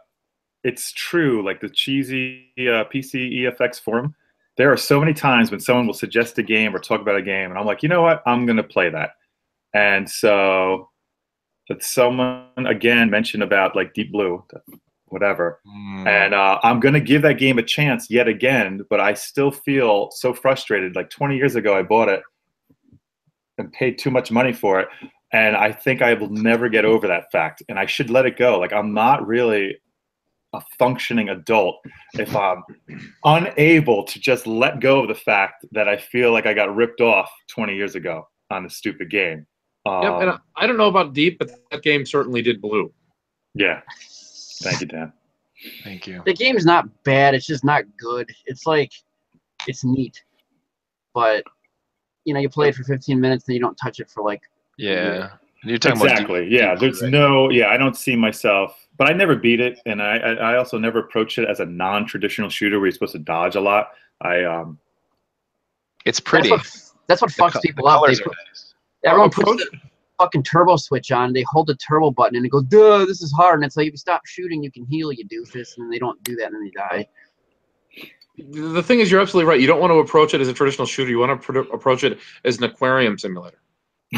Speaker 3: it's true, like the cheesy PC EFX forum, there are so many times when someone will suggest a game or talk about a game, and I'm like, you know what, I'm going to play that. And so that someone, again, mentioned about like Deep Blue, whatever, and I'm going to give that game a chance yet again, but I still feel so frustrated. Like 20 years ago, I bought it and paid too much money for it, and I think I will never get over that fact, and I should let it go. Like, I'm not really a functioning adult if I'm unable to just let go of the fact that I feel like I got ripped off 20 years ago on a stupid game.
Speaker 2: Yep, and I don't know about Deep, but that game certainly did blue.
Speaker 3: Yeah. Thank you, Dan.
Speaker 1: Thank you.
Speaker 4: The game's not bad. It's just not good. It's like, it's neat, but you know, you play it for 15 minutes, then you don't touch it for like.
Speaker 1: Yeah. You're talking
Speaker 3: Exactly.
Speaker 1: about
Speaker 3: yeah.
Speaker 1: Deep,
Speaker 3: There's
Speaker 1: right?
Speaker 3: no. Yeah. I don't see myself. But I never beat it, and I also never approach it as a non-traditional shooter where you're supposed to dodge a lot.
Speaker 1: It's pretty.
Speaker 4: That's what fucks people
Speaker 1: the
Speaker 4: up.
Speaker 1: colors are nice.
Speaker 4: Everyone puts the fucking turbo switch on. They hold the turbo button and it goes, duh, this is hard. And it's like, if you stop shooting, you can heal, you doofus. And then they don't do that, and then they die.
Speaker 2: The thing is, you're absolutely right. You don't want to approach it as a traditional shooter. You want to approach it as an aquarium simulator.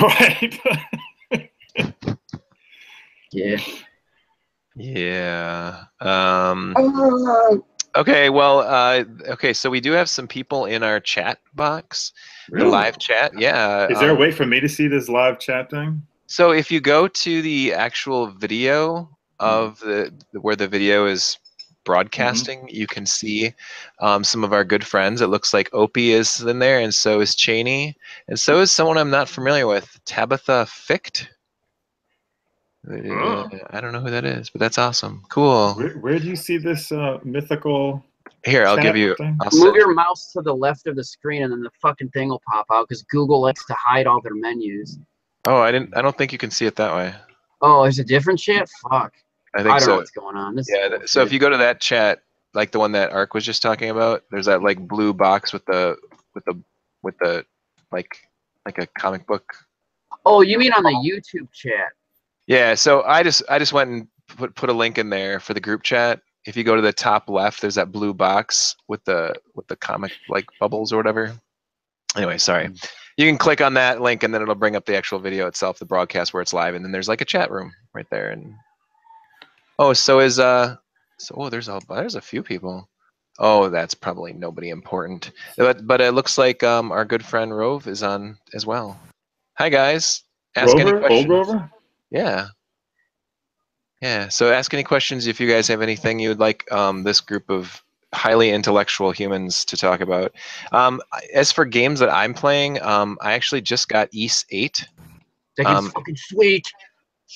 Speaker 3: Right.
Speaker 4: Yeah.
Speaker 1: Yeah. Okay. Well. Okay. So we do have some people in our chat box, the live chat. Yeah.
Speaker 3: Is there a way for me to see this live chat thing?
Speaker 1: So if you go to the actual video of where the video is broadcasting, you can see some of our good friends. It looks like Opie is in there, and so is Cheney, and so is someone I'm not familiar with, Tabitha Ficht. I don't know who that is, but that's awesome. Cool.
Speaker 3: Where do you see this mythical?
Speaker 1: Here, I'll give you.
Speaker 4: Move your mouse to the left of the screen, and then the fucking thing will pop out because Google likes to hide all their menus.
Speaker 1: Oh, I don't think you can see it that way.
Speaker 4: Oh, there's a different chat? Fuck.
Speaker 1: I
Speaker 4: don't
Speaker 1: so.
Speaker 4: know what's going on.
Speaker 1: So if you go to that chat, like the one that Ark was just talking about, there's that like blue box with the like a comic book.
Speaker 4: Oh, you mean on the YouTube chat?
Speaker 1: Yeah. So I just went and put a link in there for the group chat. If you go to the top left, there's that blue box with the comic like bubbles or whatever. Anyway, sorry. You can click on that link and then it'll bring up the actual video itself, the broadcast where it's live, and then there's like a chat room right there. And oh, so is there's a few people. Oh, that's probably nobody important. But it looks like our good friend Rove is on as well. Hi guys. Ask any questions.
Speaker 3: Old Rover?
Speaker 1: Yeah. Yeah. So ask any questions if you guys have anything you would like this group of highly intellectual humans to talk about. As for games that I'm playing, I actually just got Ys 8.
Speaker 4: That game's fucking sweet.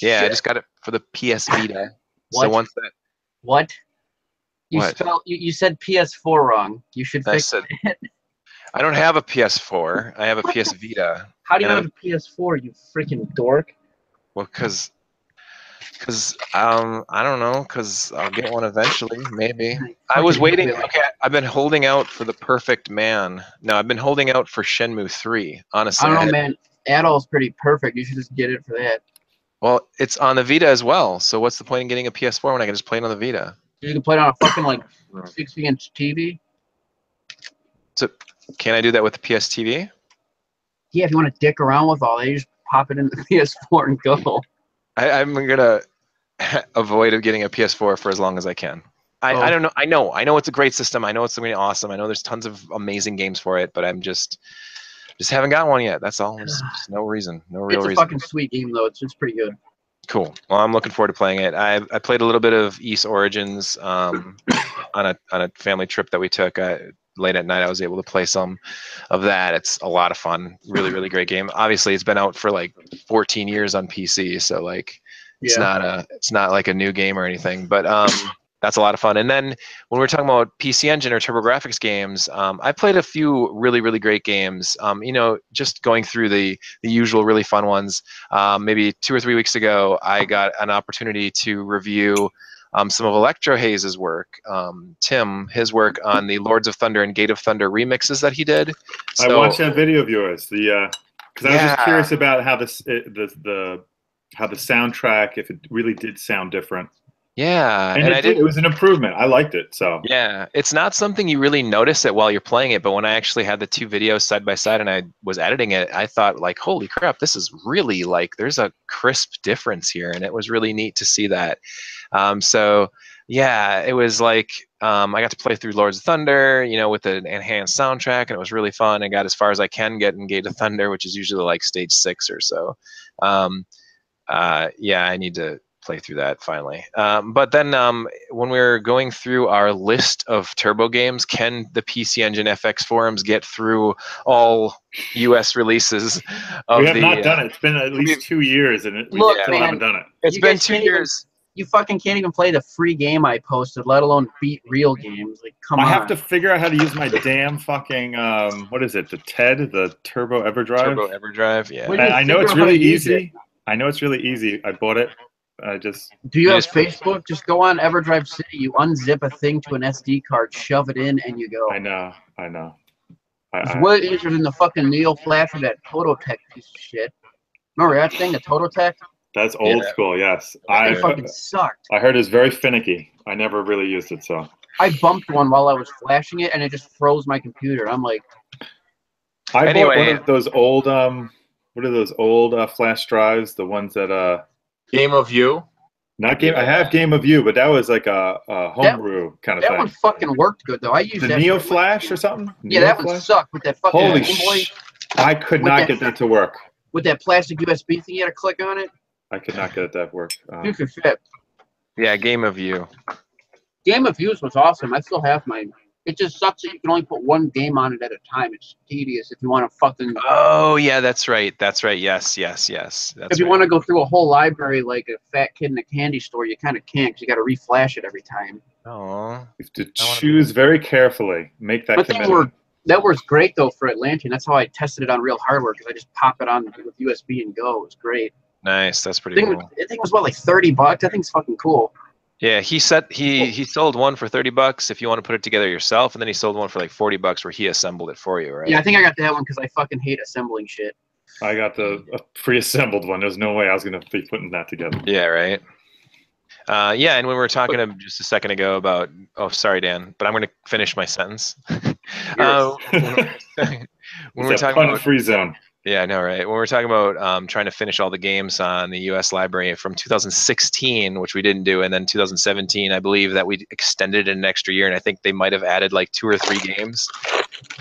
Speaker 1: Yeah,
Speaker 4: Shit.
Speaker 1: I just got it for the PS Vita.
Speaker 4: What?
Speaker 1: So once that.
Speaker 4: What?
Speaker 1: What?
Speaker 4: You said PS4 wrong. You should fix it.
Speaker 1: I don't have a PS4. I have a PS Vita.
Speaker 4: How do you have a PS4, you freaking dork?
Speaker 1: Well, because I don't know, because I'll get one eventually, maybe. I was waiting. Okay, I've been holding out for the perfect man. No, I've been holding out for Shenmue 3. Honestly,
Speaker 4: I don't know, man. Adol's pretty perfect. You should just get it for that.
Speaker 1: Well, it's on the Vita as well. So what's the point in getting a PS4 when I can just play it on the Vita?
Speaker 4: You can play it on a fucking like 60-inch TV.
Speaker 1: So can I do that with the PS TV?
Speaker 4: Yeah, if you want to dick around with all that, you just pop it in the PS4 and go.
Speaker 1: I'm gonna avoid getting a PS4 for as long as I can. I don't know. I know it's a great system. I know it's gonna be awesome. I know there's tons of amazing games for it, but I'm just haven't got one yet. That's all. There's no reason. No real reason.
Speaker 4: It's a fucking sweet game though. It's pretty good.
Speaker 1: Cool. Well, I'm looking forward to playing it. I played a little bit of Ys Origins on a family trip that we took. Late at night, I was able to play some of that. It's a lot of fun. Really, really great game. Obviously, it's been out for like 14 years on PC, so like it's not like a new game or anything. But that's a lot of fun. And then when we're talking about PC Engine or Turbo Grafx games, I played a few really, really great games. Just going through the usual really fun ones. Maybe 2 or 3 weeks ago, I got an opportunity to review some of Electro Haze's work, his work on the Lords of Thunder and Gate of Thunder remixes that he did. So,
Speaker 3: I watched that video of yours. Because I was just curious about how the soundtrack, if it really did sound different.
Speaker 1: Yeah,
Speaker 3: and it was an improvement. I liked it. So
Speaker 1: yeah, it's not something you really notice it while you're playing it, but when I actually had the two videos side by side and I was editing it, I thought like, holy crap, this is really like there's a crisp difference here, and it was really neat to see that. So yeah, it was like I got to play through Lords of Thunder, with an enhanced soundtrack, and it was really fun. I got as far as I can get in Gate of Thunder, which is usually like stage 6 or so. Yeah, I need to play through that finally. But then when we're going through our list of Turbo games, can the PC Engine FX forums get through all US releases of
Speaker 3: we have not done it. It's been at least 2 years, and we
Speaker 4: Look,
Speaker 3: still
Speaker 4: man,
Speaker 3: haven't done it.
Speaker 1: It's
Speaker 4: You
Speaker 1: been
Speaker 4: guys
Speaker 1: 2
Speaker 4: can't
Speaker 1: years.
Speaker 4: You fucking can't even play the free game I posted, let alone beat real games. Like, come on.
Speaker 3: I have to figure out how to use my damn fucking what is it? The TED, the Turbo EverDrive.
Speaker 1: Turbo EverDrive, yeah.
Speaker 4: What do you
Speaker 3: I know
Speaker 4: figure
Speaker 3: it's
Speaker 4: out how to
Speaker 3: really
Speaker 4: use
Speaker 3: easy. I know it's really easy. I bought it. I just.
Speaker 4: Do you have
Speaker 1: Yes.
Speaker 4: Facebook? Just go on EverDrive City. You unzip a thing to an SD card, shove it in, and you go.
Speaker 3: I know.
Speaker 4: It's way easier than the fucking Neo Flash or that Tototech piece of shit. Remember that thing, the Tototech?
Speaker 3: That's old
Speaker 1: Yeah.
Speaker 3: school. Yes,
Speaker 4: That thing fucking sucked.
Speaker 3: I heard it's very finicky. I never really used it, so.
Speaker 4: I bumped one while I was flashing it, and it just froze my computer. I'm like,
Speaker 3: I bought one
Speaker 1: Anyway.
Speaker 3: of those old what are those old flash drives? The ones that
Speaker 2: Game of You.
Speaker 3: not game. I
Speaker 1: Yeah.
Speaker 3: have Game of You, but that was like a homebrew kind of
Speaker 4: that
Speaker 3: thing.
Speaker 4: one fucking worked good though. I used
Speaker 3: The
Speaker 4: that.
Speaker 3: Neo
Speaker 4: for-
Speaker 3: Flash or something?
Speaker 4: Yeah,
Speaker 3: Neo
Speaker 4: that one
Speaker 3: Flash?
Speaker 4: sucked with that fucking
Speaker 3: Holy
Speaker 4: Game Boy.
Speaker 3: I could
Speaker 4: With
Speaker 3: not
Speaker 4: that-
Speaker 3: get that to work.
Speaker 4: With that plastic USB thing, you had to click on it.
Speaker 3: I could not get it to work.
Speaker 4: You could fit.
Speaker 1: Yeah, Game of You.
Speaker 4: Game of Views was awesome. I still have mine. It just sucks that you can only put one game on it at a time. It's tedious if you want to fucking.
Speaker 1: Oh yeah, that's right. That's right. Yes, yes, yes. That's
Speaker 4: If you
Speaker 1: right.
Speaker 4: want to go through a whole library like a fat kid in a candy store, you kind of can't because you got to reflash it every time.
Speaker 1: Oh,
Speaker 3: You have to
Speaker 1: I wanna
Speaker 3: choose very carefully. Make that
Speaker 4: But they
Speaker 3: commitment.
Speaker 4: that works great though for Atlantean. That's how I tested it on real hardware because I just pop it on with USB and go. It was great.
Speaker 1: nice. That's pretty
Speaker 4: I
Speaker 1: cool.
Speaker 4: think it was what, like $30. I think it's fucking cool.
Speaker 1: Yeah, he sold one for $30 if you want to put it together yourself, and then he sold one for like $40 where he assembled it for you, right?
Speaker 4: Yeah, I think I got that one because I fucking hate assembling shit.
Speaker 3: I got the pre-assembled one. There's no way I was going to be putting that together.
Speaker 1: Yeah, right. Yeah, and when we were talking just a second ago about, oh, sorry, Dan, but I'm going to finish my sentence. When we're
Speaker 3: It's a
Speaker 1: talking about,
Speaker 3: pun-free zone.
Speaker 1: yeah, I know, right? When we're talking about trying to finish all the games on the U.S. library from 2016, which we didn't do, and then 2017, I believe that we extended it an extra year, and I think they might have added like 2 or 3 games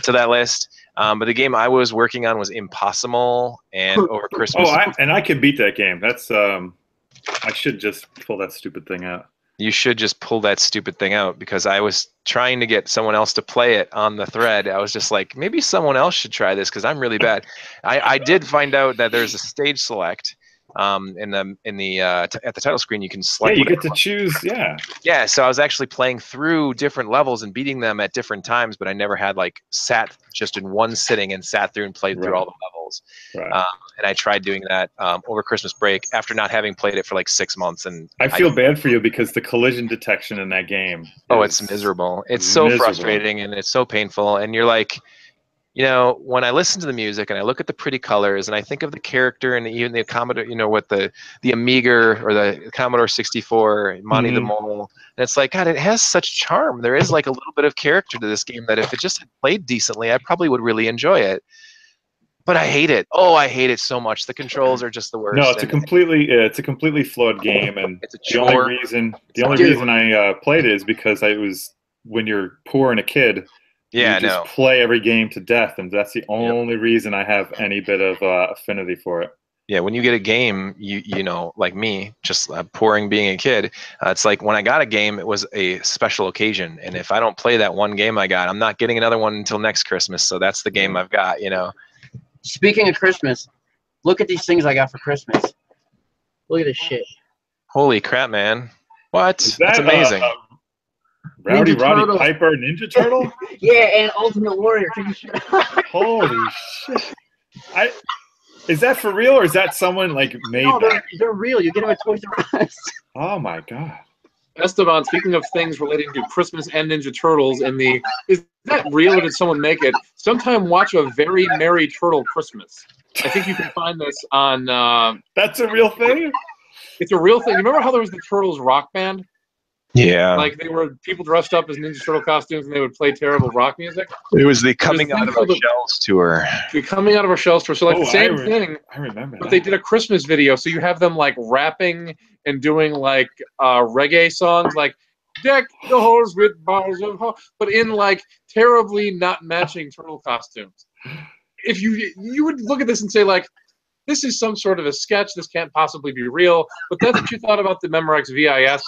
Speaker 1: to that list. But the game I was working on was Impossible, and over Christmas.
Speaker 3: Oh, I can beat that game. That's I should just pull that stupid thing out.
Speaker 1: You should just pull that stupid thing out because I was trying to get someone else to play it on the thread. I was just like, maybe someone else should try this because I'm really bad. I did find out that there's a stage select at the title screen. You can
Speaker 3: Yeah,
Speaker 1: select.
Speaker 3: you get to choose. Yeah.
Speaker 1: Yeah, so I was actually playing through different levels and beating them at different times, but I never had like sat just in one sitting and sat through and played through
Speaker 3: Right.
Speaker 1: all the levels.
Speaker 3: Right.
Speaker 1: And I tried doing that over Christmas break after not having played it for like 6 months. And
Speaker 3: I feel bad for you because the collision detection in that game.
Speaker 1: it's miserable. It's so
Speaker 3: miserable.
Speaker 1: frustrating and it's so painful. And you're like, you know, when I listen to the music and I look at the pretty colors and I think of the character and even the Commodore, you know, what the Amiga or the Commodore 64, Monty the
Speaker 3: Mhm.
Speaker 1: Mole, and it's like, God, it has such charm. There is like a little bit of character to this game that if it just had played decently, I probably would really enjoy it. But I hate it. Oh, I hate it so much. The controls are just the worst.
Speaker 3: No, it's a
Speaker 1: and
Speaker 3: completely flawed game, and
Speaker 1: It's a
Speaker 3: the only
Speaker 1: chore.
Speaker 3: reason
Speaker 1: Dude.
Speaker 3: reason I played it is because I was when you're poor and a kid.
Speaker 1: Yeah,
Speaker 3: you just
Speaker 1: no.
Speaker 3: play every game to death, and that's the only reason I have any bit of affinity for it.
Speaker 1: Yeah, when you get a game, you know, like me, just pouring being a kid, it's like when I got a game, it was a special occasion. And if I don't play that one game I got, I'm not getting another one until next Christmas. So that's the game I've got, you know.
Speaker 4: Speaking of Christmas, look at these things I got for Christmas. Look at this shit.
Speaker 1: Holy crap, man. What?
Speaker 3: Is
Speaker 1: That's
Speaker 3: that,
Speaker 1: amazing.
Speaker 3: Rowdy
Speaker 4: Ninja
Speaker 3: Roddy
Speaker 4: Turtle.
Speaker 3: Piper Ninja Turtle?
Speaker 4: Yeah, and Ultimate Warrior. Can you shut up?
Speaker 3: Holy shit! Is that for real, or is that someone like made
Speaker 4: No,
Speaker 3: that?
Speaker 4: they're real. You get them at Toys R Us.
Speaker 3: Oh my god!
Speaker 2: Esteban, speaking of things relating to Christmas and Ninja Turtles, is that real or did someone make it? Sometime watch A Very Merry Turtle Christmas. I think you can find this on.
Speaker 3: That's a real thing.
Speaker 2: It's a real thing. You remember how there was the Turtles rock band?
Speaker 1: Yeah.
Speaker 2: Like they were people dressed up as Ninja Turtle costumes and they would play terrible rock music.
Speaker 1: It was the Coming Out of Our
Speaker 2: the-
Speaker 1: Shells tour.
Speaker 2: They're coming out of our shells tour. So like
Speaker 3: Oh,
Speaker 2: the same
Speaker 3: I
Speaker 2: thing,
Speaker 3: remember
Speaker 2: but
Speaker 3: that.
Speaker 2: they did a Christmas video. So you have them like rapping and doing like reggae songs, like "Deck the Halls with Bars of Hope," but in like terribly not matching turtle costumes. If you would look at this and say like, this is some sort of a sketch. This can't possibly be real. But that's what you thought about the Memorex VIS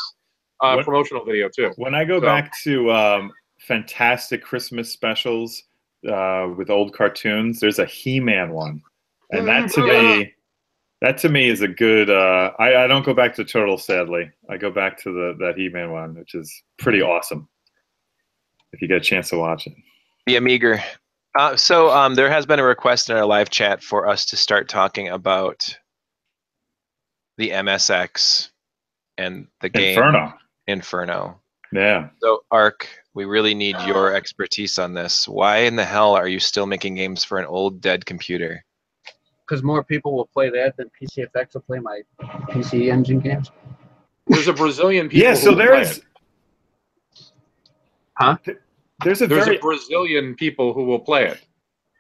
Speaker 2: promotional video too.
Speaker 3: When I go back to fantastic Christmas specials with old cartoons, there's a He-Man one, and that to me is a good. I don't go back to Turtles, sadly. I go back to that He-Man one, which is pretty awesome. If you get a chance to watch it.
Speaker 1: Yeah, meager. So there has been a request in our live chat for us to start talking about the MSX and the game Inferno.
Speaker 3: Yeah.
Speaker 1: So Ark, we really need your expertise on this. Why in the hell are you still making games for an old dead computer?
Speaker 4: Because more people will play that than PCFX will play my PC Engine games.
Speaker 2: There's a Brazilian people.
Speaker 3: Yeah, so there's.
Speaker 4: Huh?
Speaker 3: There's a
Speaker 2: Brazilian people who will play it.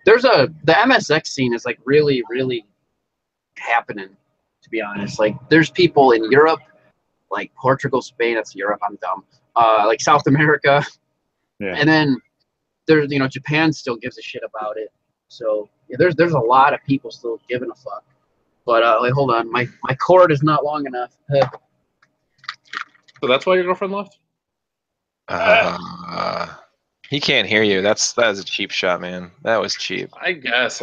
Speaker 4: The MSX scene is like really, really happening, to be honest. Like there's people in Europe, like Portugal, Spain, that's Europe, I'm dumb. Like South America.
Speaker 3: Yeah.
Speaker 4: And then there's, Japan still gives a shit about it. So yeah, there's a lot of people still giving a fuck. But wait, hold on. My cord is not long enough.
Speaker 2: So that's why your girlfriend left?
Speaker 1: He can't hear you. That was a cheap shot, man. That was cheap.
Speaker 2: I guess.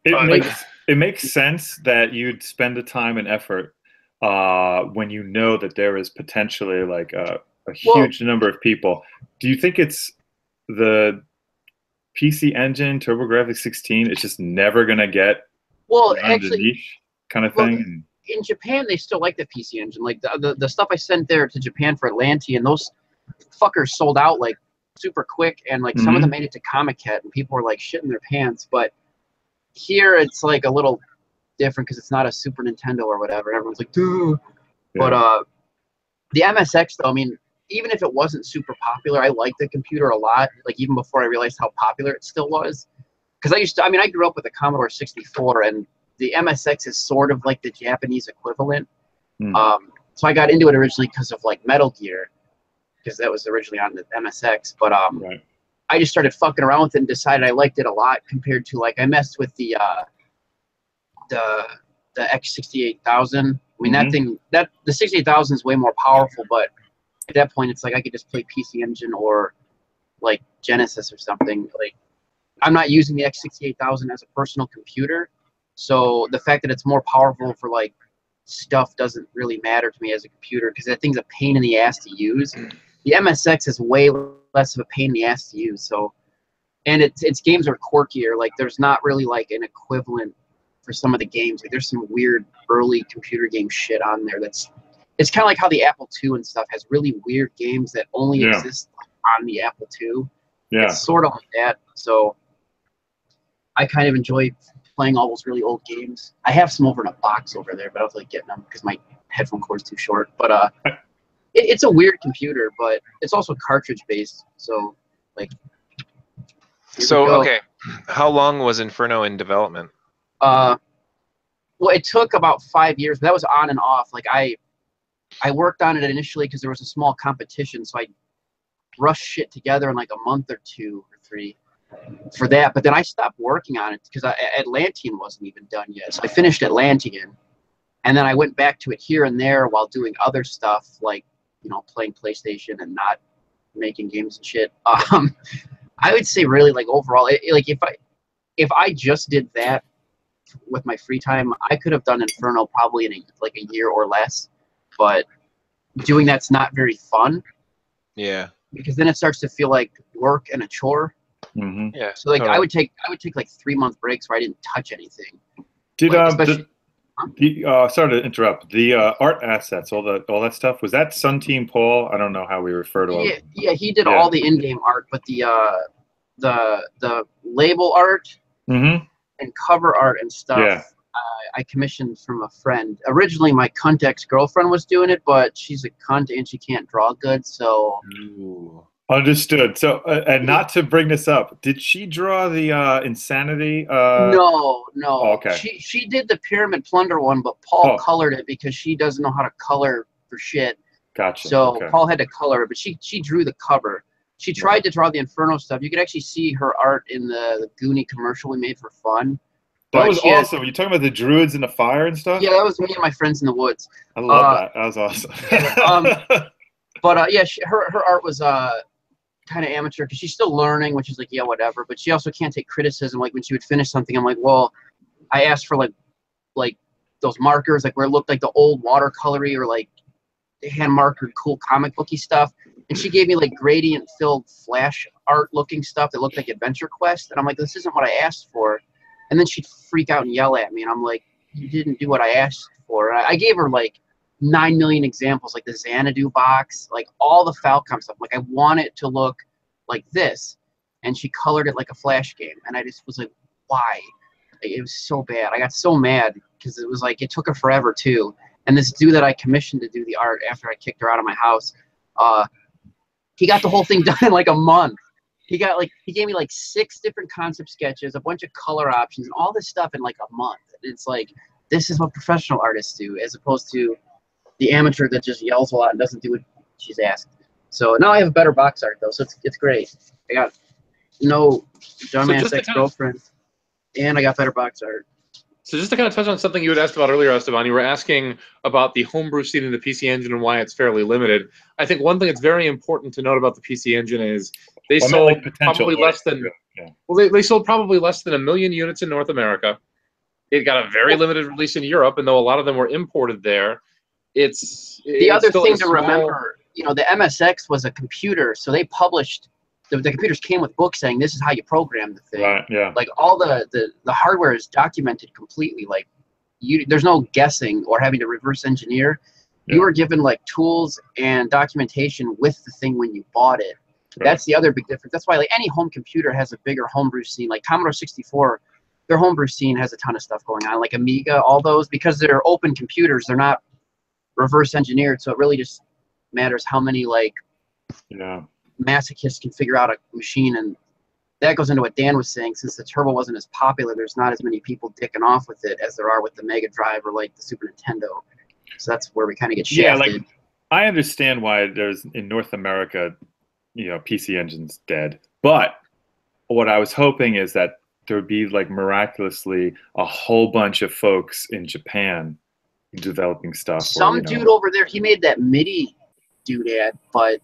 Speaker 3: It makes sense that you'd spend the time and effort when you know that there is potentially like a huge number of people. Do you think it's the PC Engine, TurboGrafx 16? It's just never gonna get
Speaker 4: actually,
Speaker 3: niche kind of thing.
Speaker 4: In Japan, they still like the PC Engine. Like the stuff I sent there to Japan for Atlantean, those fuckers sold out like super quick, and like some of them made it to Comic Cat, and people were like shitting their pants. But here it's like a little different because it's not a Super Nintendo or whatever. Everyone's like, dude. Yeah. But the MSX though, I mean, even if it wasn't super popular, I liked the computer a lot. Like even before I realized how popular it still was, because I grew up with a Commodore 64, and the MSX is sort of like the Japanese equivalent. So I got into it originally because of like Metal Gear, because that was originally on the MSX. But I just started fucking around with it and decided I liked it a lot compared to like I messed with the X68000. I mean the 68000 is way more powerful, but at that point it's like I could just play PC Engine or like Genesis or something. Like I'm not using the X68000 as a personal computer. So the fact that it's more powerful for like stuff doesn't really matter to me as a computer, because that thing's a pain in the ass to use. The MSX is way less of a pain in the ass to use. So, and its games are quirkier. Like there's not really like an equivalent for some of the games. Like there's some weird early computer game shit on there. It's kind of like how the Apple II and stuff has really weird games that only exist on the Apple II.
Speaker 3: Yeah,
Speaker 4: it's sort of like that. So I kind of enjoy playing all those really old games. I have some over in a box over there, but I was like getting them because my headphone cord's too short. But it's a weird computer, but it's also cartridge based. So like.
Speaker 1: Okay, how long was Inferno in development?
Speaker 4: Well, it took about 5 years, but that was on and off. Like I worked on it initially because there was a small competition, so I rushed shit together in like a month or 2 or 3. For that, but then I stopped working on it because Atlantean wasn't even done yet. So I finished Atlantean, and then I went back to it here and there while doing other stuff like playing PlayStation and not making games and shit. I would say really like overall, like if I just did that with my free time, I could have done Inferno probably in a year or less. But doing that's not very fun.
Speaker 1: Yeah.
Speaker 4: Because then it starts to feel like work and a chore.
Speaker 1: Yeah.
Speaker 4: So like I would take like 3-month breaks where I didn't touch anything.
Speaker 3: Sorry to interrupt. The art assets, all that stuff, was that Sun Team Paul? I don't know how we refer to him.
Speaker 4: Yeah, he did all the in-game art, but the label art and cover art and stuff, I commissioned from a friend. Originally, my cunt ex-girlfriend was doing it, but she's a cunt and she can't draw good, so.
Speaker 3: Ooh. Understood. So, and not to bring this up, did she draw the Insanity?
Speaker 4: No.
Speaker 3: Oh, okay.
Speaker 4: She did the Pyramid Plunder one, but Paul colored it because she doesn't know how to color for shit.
Speaker 3: Gotcha.
Speaker 4: So Paul had to color it, but she drew the cover. She tried to draw the Inferno stuff. You could actually see her art in the Goonie commercial we made for fun.
Speaker 3: That
Speaker 4: But
Speaker 3: was awesome. You talking about the druids in the fire and stuff?
Speaker 4: Yeah, that was me and my friends in the woods.
Speaker 3: I love that. That was awesome.
Speaker 4: But yeah, her art was kind of amateur because she's still learning, which is like, yeah, whatever. But she also can't take criticism. Like when she would finish something, I'm like, well, I asked for like those markers, like where it looked like the old watercolory or like hand markered cool comic booky stuff, and she gave me like gradient filled flash art looking stuff that looked like Adventure Quest, and I'm like, this isn't what I asked for. And then she'd freak out and yell at me, and I'm like, you didn't do what I asked for. And I gave her like 9 million examples, like the Xanadu box, like all the Falcom stuff. Like I want it to look like this, and she colored it like a Flash game, and I just was like, why? It was so bad. I got so mad because it was like it took her forever too. And this dude that I commissioned to do the art after I kicked her out of my house, he got the whole thing done in like a month. He gave me like 6 different concept sketches, a bunch of color options, and all this stuff in like a month. And it's like, this is what professional artists do, as opposed to the amateur that just yells a lot and doesn't do what she's asked. So now I have better box art though, so it's great. I got no dumbass ex-girlfriend, and I got better box art.
Speaker 2: So just to kind of touch on something you had asked about earlier, Esteban, you were asking about the homebrew scene in the PC Engine and why it's fairly limited. I think one thing that's very important to note about the PC Engine is they sold probably less than well, they sold probably less than 1 million units in North America. It got a very limited release in Europe, and though a lot of them were imported there,
Speaker 4: the other thing to remember, you know, the MSX was a computer, so they published. The computers came with books saying this is how you program the thing.
Speaker 3: Right, yeah.
Speaker 4: Like all the hardware is documented completely. Like there's no guessing or having to reverse engineer. You were given like tools and documentation with the thing when you bought it. Right. That's the other big difference. That's why like any home computer has a bigger homebrew scene. Like Commodore 64, their homebrew scene has a ton of stuff going on. Like Amiga, all those, because they're open computers, they're not reverse engineered. So it really just matters how many like masochists can figure out a machine. And that goes into what Dan was saying. Since the Turbo wasn't as popular, there's not as many people dicking off with it as there are with the Mega Drive or like the Super Nintendo. So that's where we kind of get shafted.
Speaker 3: Yeah, like I understand why there's in North America, you know, PC Engine's dead. But what I was hoping is that there would be like miraculously a whole bunch of folks in Japan developing stuff.
Speaker 4: Some dude over there, he made that MIDI doodad, but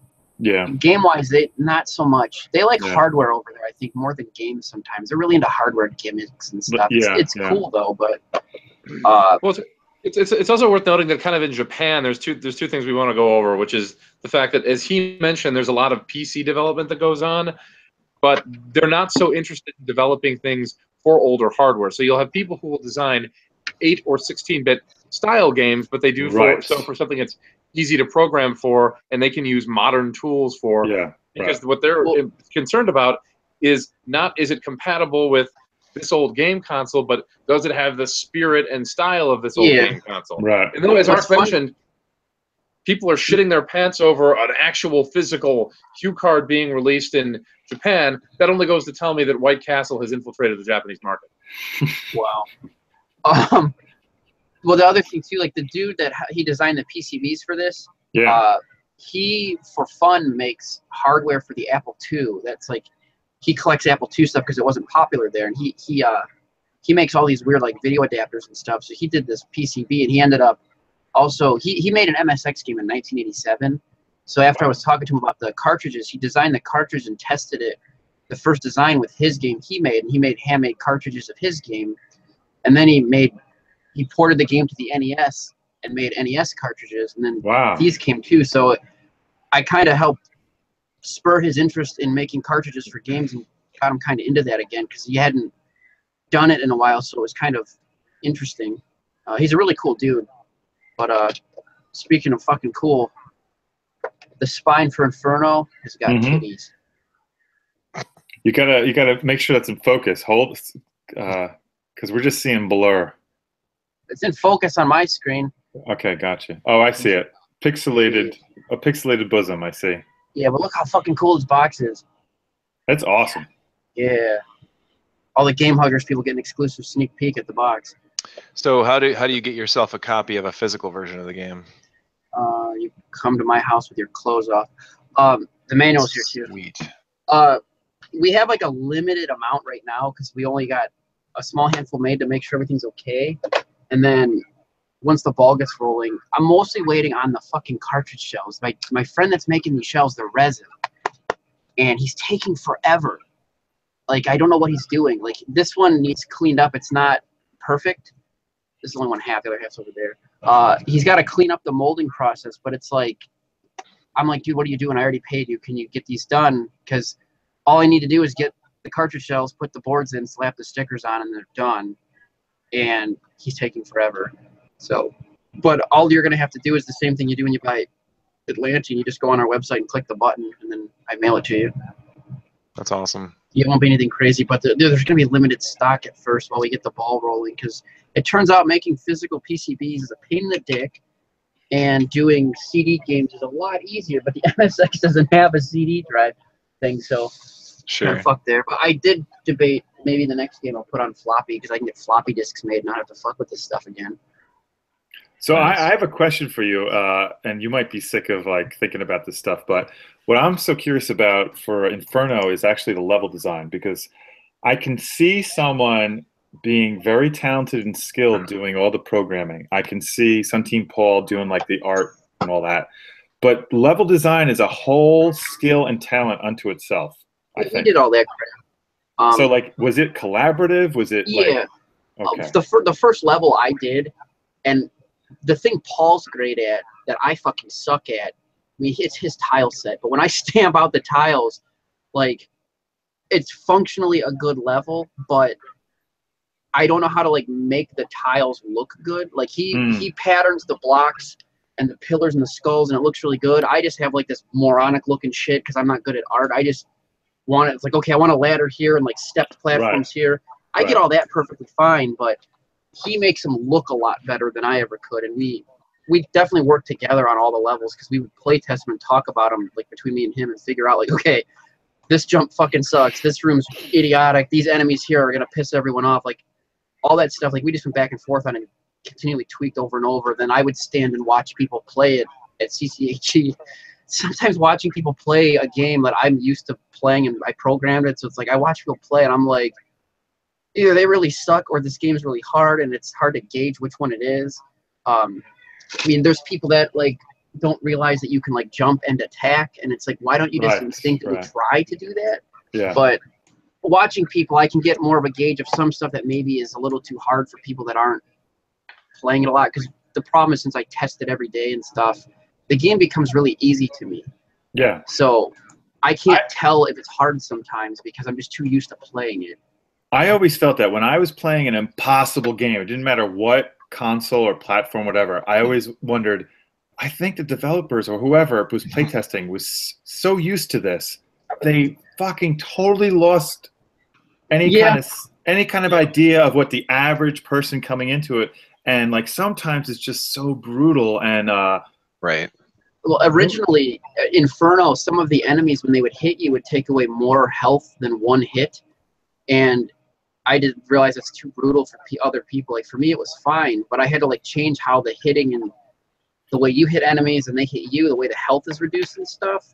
Speaker 4: game-wise, they not so much. They like hardware over there, I think, more than games sometimes. They're really into hardware gimmicks and stuff. It's cool though, but
Speaker 2: well, it's also worth noting that kind of in Japan, there's two things we want to go over, which is the fact that, as he mentioned, there's a lot of PC development that goes on, but they're not so interested in developing things for older hardware. So you'll have people who will design 8 or 16-bit style games, but they do for something that's easy to program for, and they can use modern tools for. Because what they're concerned about is not is it compatible with this old game console, but does it have the spirit and style of this old game console? Right. And then, as Mark mentioned, people are shitting their pants over an actual physical cue card being released in Japan. That only goes to tell me that White Castle has infiltrated the Japanese market.
Speaker 4: Wow. Well, the other thing too, like the dude that he designed the PCBs for this, he for fun makes hardware for the Apple II. That's like he collects Apple II stuff because it wasn't popular there, and he makes all these weird like video adapters and stuff. So he did this PCB, and he ended up also he made an MSX game in 1987. So after I was talking to him about the cartridges, he designed the cartridge and tested it, the first design with his game he made, and he made handmade cartridges of his game, and then he ported the game to the NES and made NES cartridges, and then these came too. So I kind of helped spur his interest in making cartridges for games and got him kind of into that again because he hadn't done it in a while, so it was kind of interesting. He's a really cool dude. But speaking of fucking cool, the spine for Inferno has got titties.
Speaker 3: You gotta make sure that's in focus. Hold, because we're just seeing blur.
Speaker 4: It's in focus on my screen.
Speaker 3: Okay, gotcha. Oh, I see it. Pixelated, a pixelated bosom. I see.
Speaker 4: Yeah, but look how fucking cool this box is.
Speaker 3: That's awesome.
Speaker 4: Yeah. All the Game Huggers people get an exclusive sneak peek at the box.
Speaker 1: So how do you get yourself a copy of a physical version of the game?
Speaker 4: You come to my house with your clothes off. The manual's here too.
Speaker 1: Sweet.
Speaker 4: We have like a limited amount right now because we only got a small handful made to make sure everything's okay. And then once the ball gets rolling, I'm mostly waiting on the fucking cartridge shells. My friend that's making these shells, they're resin. And he's taking forever. Like, I don't know what he's doing. Like, this one needs cleaned up. It's not perfect. This is only one half. The other half's over there. He's got to clean up the molding process, but it's like, I'm like, dude, what are you doing? I already paid you. Can you get these done? Because all I need to do is get the cartridge shells, put the boards in, slap the stickers on, and they're done. And he's taking forever. So, but all you're going to have to do is the same thing you do when you buy Atlantean. You just go on our website and click the button, and then I mail it to you.
Speaker 1: That's awesome.
Speaker 4: It won't be anything crazy, but there's going to be limited stock at first while we get the ball rolling, because it turns out making physical PCBs is a pain in the dick, and doing CD games is a lot easier, but the MSX doesn't have a CD drive thing, so
Speaker 1: Sure.
Speaker 4: fuck there. But I did debate maybe the next game I'll put on floppy, because I can get floppy disks made and not have to fuck with this stuff again.
Speaker 3: So I have a question for you, and you might be sick of like thinking about this stuff, but what I'm so curious about for Inferno is actually the level design, because I can see someone being very talented and skilled doing all the programming. I can see Team Paul doing like the art and all that, but level design is a whole skill and talent unto itself. I think.
Speaker 4: We did all that crap.
Speaker 3: So like, was it collaborative? Was it
Speaker 4: yeah.
Speaker 3: Like, okay.
Speaker 4: The first level I did, and the thing Paul's great at that I fucking suck at, I mean, it's his tile set, but when I stamp out the tiles, like, it's functionally a good level, but I don't know how to like make the tiles look good. Like he patterns the blocks and the pillars and the skulls, and it looks really good. I just have like this moronic looking shit because I'm not good at art. I just want it. It's like, okay, I want a ladder here and like stepped platforms here. I get all that perfectly fine, but he makes them look a lot better than I ever could. And we definitely work together on all the levels, because we would play test them and talk about them like between me and him and figure out like, okay, this jump fucking sucks. This room's idiotic. These enemies here are going to piss everyone off. Like all that stuff. Like we just went back and forth on it, continually tweaked over and over. Then I would stand and watch people play it at CCHE. Sometimes watching people play a game that I'm used to playing and I programmed it. So it's like I watch people play and I'm like, either they really suck or this game's really hard and it's hard to gauge which one it is. I mean, there's people that like don't realize that you can like jump and attack, and it's like, why don't you just instinctively try to do that?
Speaker 3: Yeah.
Speaker 4: But watching people, I can get more of a gauge of some stuff that maybe is a little too hard for people that aren't playing it a lot. Because the problem is, since I test it every day and stuff, the game becomes really easy to me.
Speaker 3: Yeah.
Speaker 4: So I can't tell if it's hard sometimes because I'm just too used to playing it.
Speaker 3: I always felt that when I was playing an impossible game, it didn't matter what console or platform, whatever, I always wondered, I think the developers or whoever was playtesting was so used to this, they fucking totally lost any kind of idea of what the average person coming into it, and like sometimes it's just so brutal and
Speaker 1: right.
Speaker 4: Well, originally Inferno, some of the enemies when they would hit you would take away more health than one hit, and I didn't realize that's too brutal for other people. Like for me, it was fine, but I had to like change how the hitting and the way you hit enemies and they hit you, the way the health is reduced and stuff.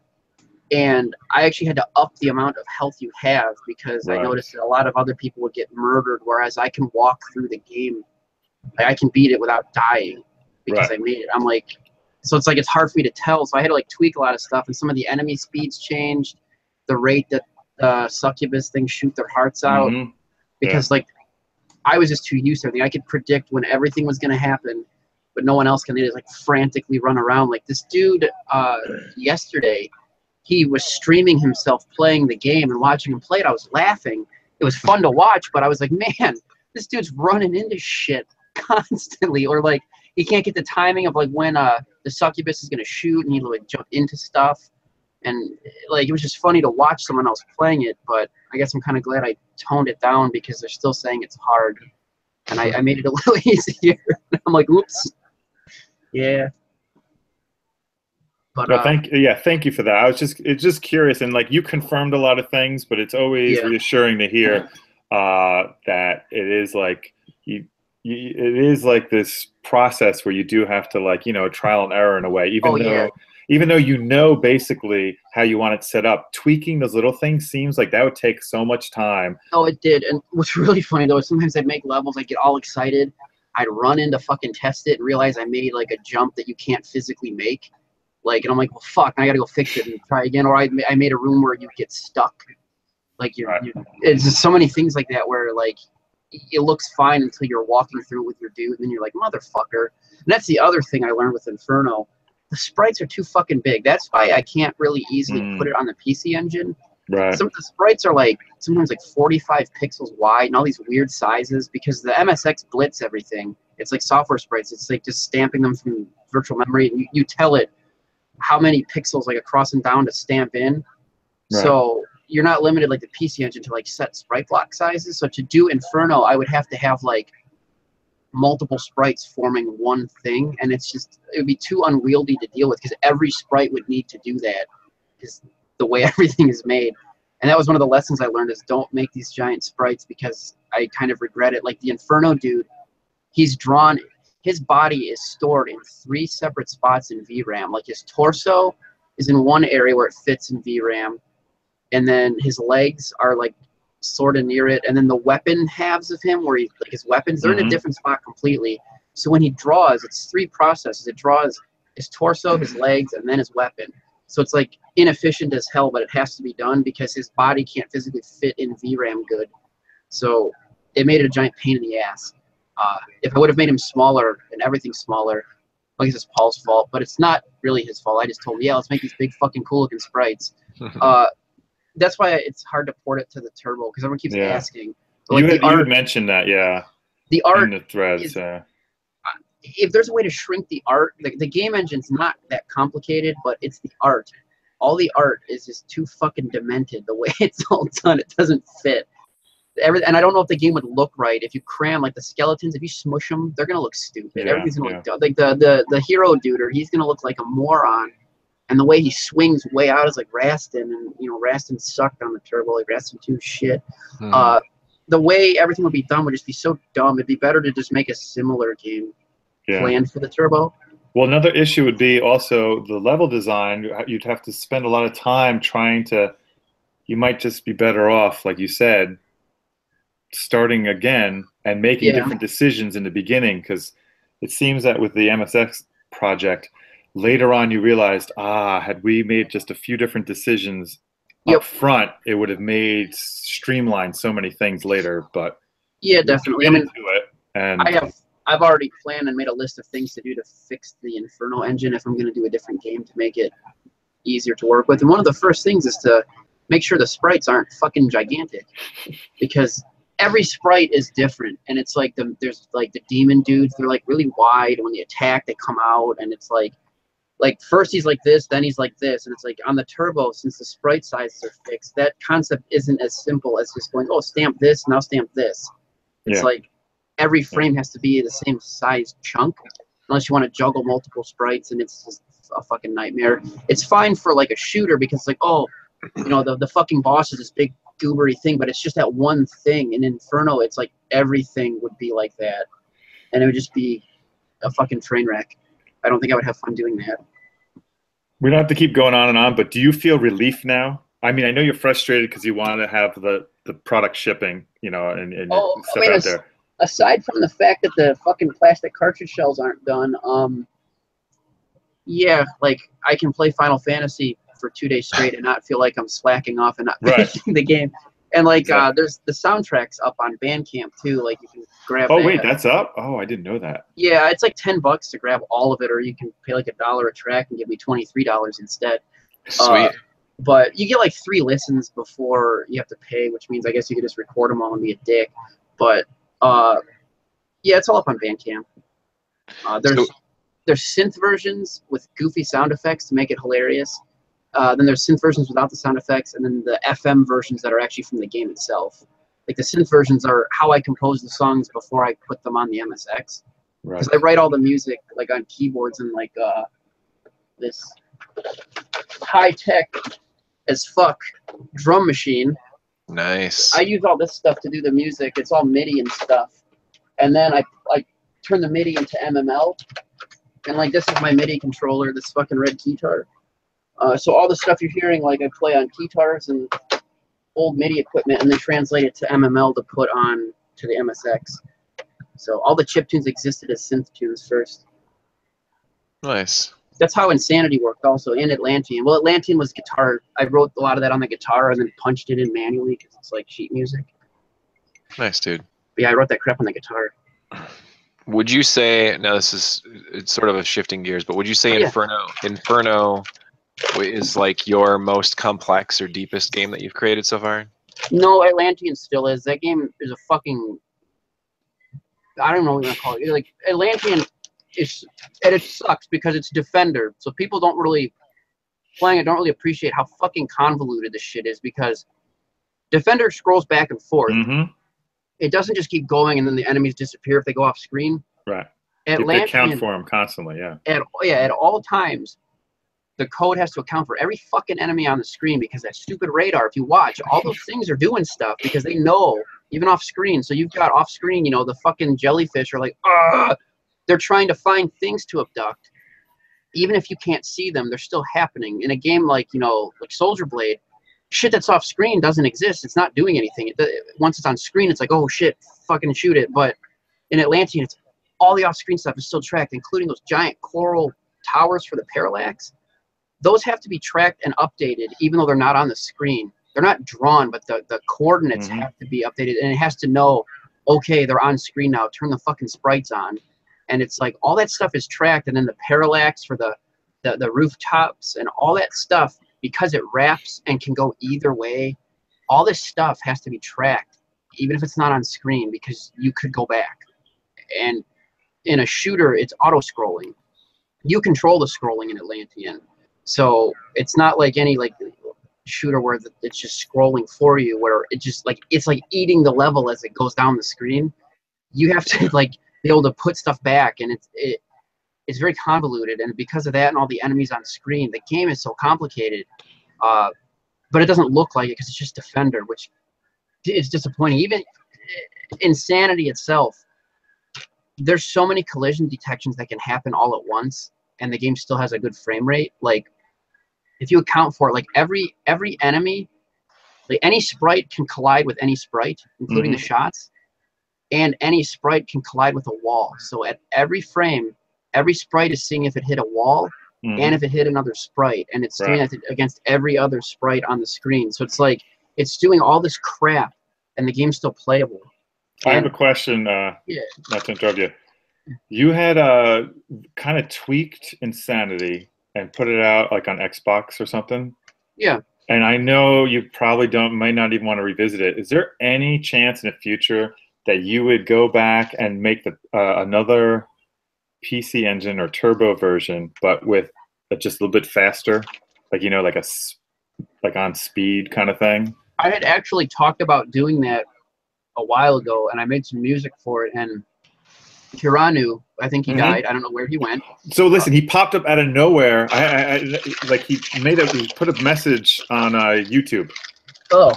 Speaker 4: And I actually had to up the amount of health you have because I noticed that a lot of other people would get murdered, whereas I can walk through the game. Like, I can beat it without dying because I made it. I'm like, so it's like it's hard for me to tell. So I had to like tweak a lot of stuff, and some of the enemy speeds changed, the rate that succubus things shoot their hearts out. Because like I was just too used to everything. I could predict when everything was going to happen, but no one else can. They just like frantically run around. Like this dude yesterday, he was streaming himself playing the game and watching him play it. I was laughing. It was fun to watch, but I was like, man, this dude's running into shit constantly. Or like he can't get the timing of like when the succubus is going to shoot, and he'll like jump into stuff. And like it was just funny to watch someone else playing it, but I guess I'm kind of glad I toned it down because they're still saying it's hard, and I made it a little easier. I'm like, oops, yeah. But
Speaker 3: thank you for that. I was just curious, and like you confirmed a lot of things, but it's always reassuring to hear that it is like it is like this process where you do have to like trial and error in a way, even though. even though you know basically how you want it set up, tweaking those little things seems like that would take so much time.
Speaker 4: Oh, it did. And what's really funny though is sometimes I'd make levels, I'd get all excited, I'd run in to fucking test it and realize I made like a jump that you can't physically make. Like, and I'm like, well, fuck, I gotta go fix it and try again. Or I made a room where you get stuck. Like, it's just so many things like that where like it looks fine until you're walking through with your dude, and then you're like, motherfucker. And that's the other thing I learned with Inferno. The sprites are too fucking big. That's why I can't really easily put it on the PC Engine.
Speaker 3: Right.
Speaker 4: Some of the sprites are like sometimes like 45 pixels wide and all these weird sizes because the MSX blitz everything. It's like software sprites. It's like just stamping them from virtual memory. And you tell it how many pixels like across and down to stamp in. Right. So you're not limited like the PC Engine to like set sprite block sizes. So to do Inferno, I would have to have like multiple sprites forming one thing, and it's just, it would be too unwieldy to deal with because every sprite would need to do that because the way everything is made. And that was one of the lessons I learned is don't make these giant sprites because I kind of regret it. Like the Inferno dude, he's drawn, his body is stored in 3 separate spots in VRAM. Like his torso is in one area where it fits in VRAM, and then his legs are like sort of near it, and then the weapon halves of him where he, like his weapons, they're in a different spot completely. So when he draws, it's 3 processes. It draws his torso, his legs, and then his weapon. So it's like inefficient as hell, but it has to be done because his body can't physically fit in VRAM good. So it made it a giant pain in the ass. If I would have made him smaller and everything smaller, I guess it's Paul's fault, but it's not really his fault. I just told him, yeah, let's make these big fucking cool looking sprites. That's why it's hard to port it to the Turbo because everyone keeps asking. Like
Speaker 3: you had mentioned that,
Speaker 4: the art
Speaker 3: in the threads.
Speaker 4: Is, if there's a way to shrink the art, the game engine's not that complicated, but it's the art. All the art is just too fucking demented. The way it's all done, it doesn't fit. And I don't know if the game would look right if you cram like the skeletons. If you smush them, they're gonna look stupid. Everything's gonna look dumb. Like the hero dude, or he's gonna look like a moron. And the way he swings way out is like Rastin, and you know Rastin sucked on the Turbo. Like Rastin 2 shit. The way everything would be done would just be so dumb. It'd be better to just make a similar game planned for the Turbo.
Speaker 3: Well, another issue would be also the level design. You'd have to spend a lot of time trying to. You might just be better off, like you said, starting again and making different decisions in the beginning, because it seems that with the MSX project, later on you realized, had we made just a few different decisions up front, it would have made streamlined so many things later. But
Speaker 4: yeah, definitely. I mean,
Speaker 3: and
Speaker 4: I've already planned and made a list of things to do to fix the Inferno engine if I'm going to do a different game to make it easier to work with. And one of the first things is to make sure the sprites aren't fucking gigantic, because every sprite is different. And it's like there's like the demon dudes, they're like really wide, and when they attack they come out, and it's like first he's like this, then he's like this, and it's like on the Turbo, since the sprite sizes are fixed, that concept isn't as simple as just going, oh, stamp this, now stamp this. It's like every frame has to be the same size chunk, unless you want to juggle multiple sprites, and it's just a fucking nightmare. It's fine for like a shooter because it's like, oh, you know, the fucking boss is this big goobery thing, but it's just that one thing. In Inferno, it's like everything would be like that, and it would just be a fucking train wreck. I don't think I would have fun doing that.
Speaker 3: We don't have to keep going on and on, but do you feel relief now? I mean, I know you're frustrated because you want to have the product shipping, you know, and stuff out there.
Speaker 4: Aside from the fact that the fucking plastic cartridge shells aren't done, yeah, like I can play Final Fantasy for 2 days straight and not feel like I'm slacking off and not finishing the game. And like, there's the soundtracks up on Bandcamp too. Like you can grab.
Speaker 3: Oh wait, that's up. Oh, I didn't know that.
Speaker 4: Yeah, it's like $10 to grab all of it, or you can pay like $1 a track and give me $23 instead.
Speaker 1: Sweet.
Speaker 4: But you get like 3 listens before you have to pay, which means I guess you could just record them all and be a dick. But yeah, it's all up on Bandcamp. There's synth versions with goofy sound effects to make it hilarious. Then there's synth versions without the sound effects, and then the FM versions that are actually from the game itself. Like the synth versions are how I compose the songs before I put them on the MSX. Because I write all the music like on keyboards and like this high-tech as fuck drum machine.
Speaker 1: Nice.
Speaker 4: I use all this stuff to do the music. It's all MIDI and stuff. And then I turn the MIDI into MML. And like this is my MIDI controller, this fucking red keytar. So all the stuff you're hearing, like I play on guitars and old MIDI equipment, and then translate it to MML to put on to the MSX. So all the chiptunes existed as synth tunes first.
Speaker 1: Nice.
Speaker 4: That's how Insanity worked also, and Atlantean. Well, Atlantean was guitar. I wrote a lot of that on the guitar and then punched it in manually because it's like sheet music.
Speaker 1: Nice, dude.
Speaker 4: But yeah, I wrote that crap on the guitar.
Speaker 1: Would you say, now this is, it's sort of a shifting gears, but would you say
Speaker 4: Yeah.
Speaker 1: Inferno is like your most complex or deepest game that you've created so far?
Speaker 4: No, Atlantean still is. That game is a fucking, I don't know what you want to call it. Like, Atlantean is, and it sucks because it's Defender. So people don't really, playing it, don't really appreciate how fucking convoluted this shit is, because Defender scrolls back and forth.
Speaker 3: Mm-hmm.
Speaker 4: It doesn't just keep going and then the enemies disappear if they go off screen.
Speaker 3: Right.
Speaker 4: Atlantean,
Speaker 3: they count for them constantly, yeah.
Speaker 4: At all times, the code has to account for every fucking enemy on the screen, because that stupid radar, if you watch, all those things are doing stuff because they know, even off screen. So you've got off screen, you know, the fucking jellyfish are like, ugh! They're trying to find things to abduct. Even if you can't see them, they're still happening. In a game like, you know, like Soldier Blade, shit that's off screen doesn't exist. It's not doing anything. Once it's on screen, it's like, oh shit, fucking shoot it. But in Atlantean, it's all the off-screen stuff is still tracked, including those giant coral towers for the parallax. Those have to be tracked and updated, even though they're not on the screen. They're not drawn, but the coordinates have to be updated, and it has to know, okay, they're on screen now, turn the fucking sprites on. And it's like, all that stuff is tracked, and then the parallax for the rooftops and all that stuff, because it wraps and can go either way, all this stuff has to be tracked, even if it's not on screen, because you could go back. And in a shooter, it's auto-scrolling. You control the scrolling in Atlantean. So it's not like any like shooter where it's just scrolling for you, where it just like, it's like eating the level as it goes down the screen. You have to like be able to put stuff back, and it's very convoluted, and because of that and all the enemies on screen, the game is so complicated. But it doesn't look like it because it's just Defender, which is disappointing. Even Insanity itself, there's so many collision detections that can happen all at once, and the game still has a good frame rate. Like, if you account for it, like every enemy, like any sprite can collide with any sprite, including the shots, and any sprite can collide with a wall. So at every frame, every sprite is seeing if it hit a wall and if it hit another sprite, and it's doing that against every other sprite on the screen. So it's like, it's doing all this crap, and the game's still playable.
Speaker 3: I have a question, not to interrupt you. You had kind of tweaked Insanity and put it out like on Xbox or something.
Speaker 4: Yeah.
Speaker 3: And I know you probably might not even want to revisit it. Is there any chance in the future that you would go back and make another PC engine or turbo version, but with just a little bit faster, like, you know, like on speed kind of thing?
Speaker 4: I had actually talked about doing that a while ago, and I made some music for it, and Kiranu, I think he died. I don't know where he went.
Speaker 3: So listen, he popped up out of nowhere. Like he put a message on YouTube.
Speaker 4: Oh.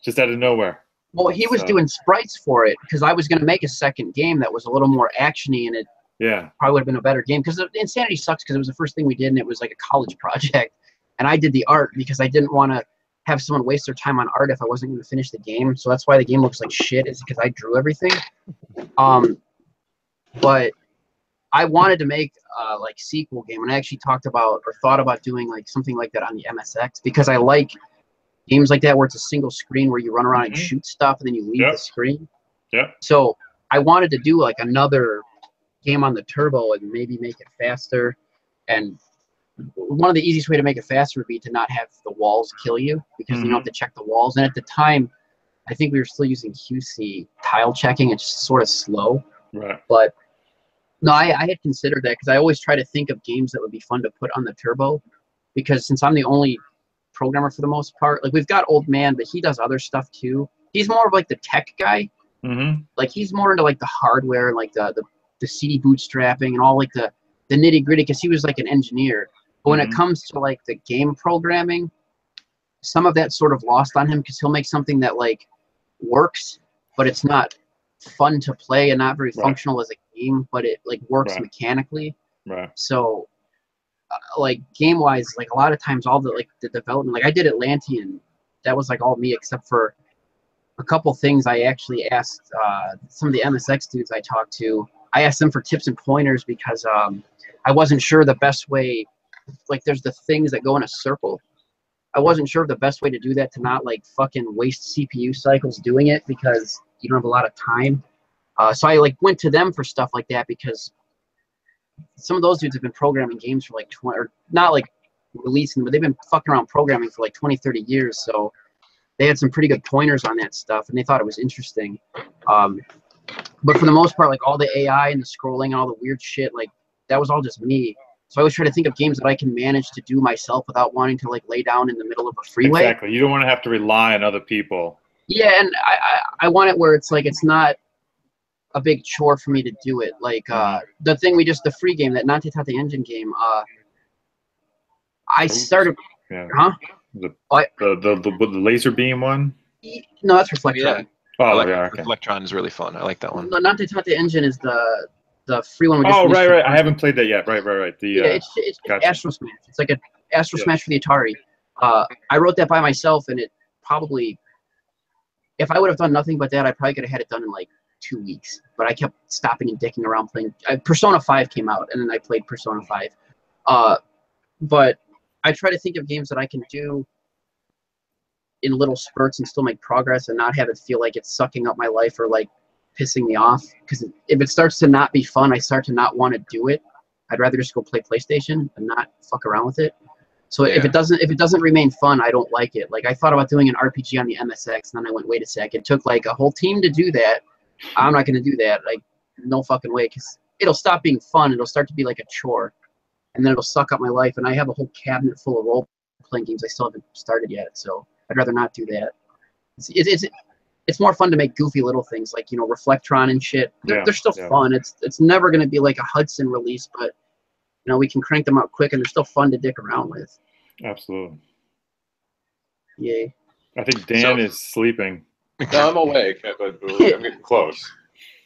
Speaker 3: Just out of nowhere.
Speaker 4: Well, he was doing sprites for it, because I was going to make a second game that was a little more actiony, and it probably would have been a better game. Because Insanity sucks, because it was the first thing we did, and it was like a college project. And I did the art because I didn't want to have someone waste their time on art if I wasn't going to finish the game. So that's why the game looks like shit, is because I drew everything. But I wanted to make like sequel game, and I actually talked about or thought about doing like something like that on the MSX, because I like games like that where it's a single screen where you run around and shoot stuff and then you leave the screen. So I wanted to do like another game on the Turbo and maybe make it faster. And one of the easiest way to make it faster would be to not have the walls kill you, because you don't have to check the walls. And at the time, I think we were still using QC tile checking. It's just sort of slow.
Speaker 3: Right.
Speaker 4: But no, I had considered that, because I always try to think of games that would be fun to put on the Turbo, because since I'm the only programmer for the most part, like we've got Old Man, but he does other stuff too. He's more of like the tech guy. Like he's more into like the hardware, like the CD bootstrapping and all like the nitty gritty, because he was like an engineer. But when it comes to like the game programming, some of that's sort of lost on him, because he'll make something that like works, but it's not fun to play and not very functional as a game, but it like works mechanically. So like game wise, like a lot of times all the development, like I did Atlantean, that was like all me except for a couple things. I actually asked some of the MSX dudes I talked to. I asked them for tips and pointers because I wasn't sure the best way. Like there's the things that go in a circle. I wasn't sure the best way to do that to not like fucking waste CPU cycles doing it because you don't have a lot of time. So I like went to them for stuff like that because some of those dudes have been programming games for like 20, or not like releasing, but they've been fucking around programming for like 20, 30 years. So they had some pretty good pointers on that stuff, and they thought it was interesting. But for the most part, like all the AI and the scrolling and all the weird shit, like that was all just me. So I always try to think of games that I can manage to do myself without wanting to like lay down in the middle of a freeway.
Speaker 3: Exactly. You don't want to have to rely on other people.
Speaker 4: Yeah, and I want it where it's like it's not a big chore for me to do it. Like the thing the free game, that Nante Tate Engine game, I started.
Speaker 3: Yeah.
Speaker 4: Huh?
Speaker 3: The laser beam one?
Speaker 4: No, that's Reflectron.
Speaker 1: Yeah.
Speaker 3: Oh, yeah, okay.
Speaker 1: Reflectron is really fun. I like that one.
Speaker 4: The Nante Tate Engine is the free one.
Speaker 3: Oh, right. I haven't played that yet. Right.
Speaker 4: Yeah, it's
Speaker 3: gotcha.
Speaker 4: Astro Smash. It's like an Astro Smash for the Atari. I wrote that by myself, and it probably, if I would have done nothing but that, I probably could have had it done in like 2 weeks. But I kept stopping and dicking around playing. Persona 5 came out, and then I played Persona 5. But I try to think of games that I can do in little spurts and still make progress and not have it feel like it's sucking up my life or like pissing me off. Because if it starts to not be fun, I start to not want to do it. I'd rather just go play PlayStation and not fuck around with it. So if it doesn't remain fun, I don't like it. Like I thought about doing an RPG on the MSX, and then I went, wait a sec, it took like a whole team to do that. I'm not going to do that. Like no fucking way, because it'll stop being fun. It'll start to be like a chore, and then it'll suck up my life. And I have a whole cabinet full of role-playing games I still haven't started yet. So I'd rather not do that. It's more fun to make goofy little things like, you know, Reflectron and shit. They're still fun. It's never going to be like a Hudson release, but you know, we can crank them out quick and they're still fun to dick around with.
Speaker 3: Absolutely.
Speaker 4: Yay.
Speaker 3: I think Dan is sleeping.
Speaker 2: No, I'm awake, but I'm getting close.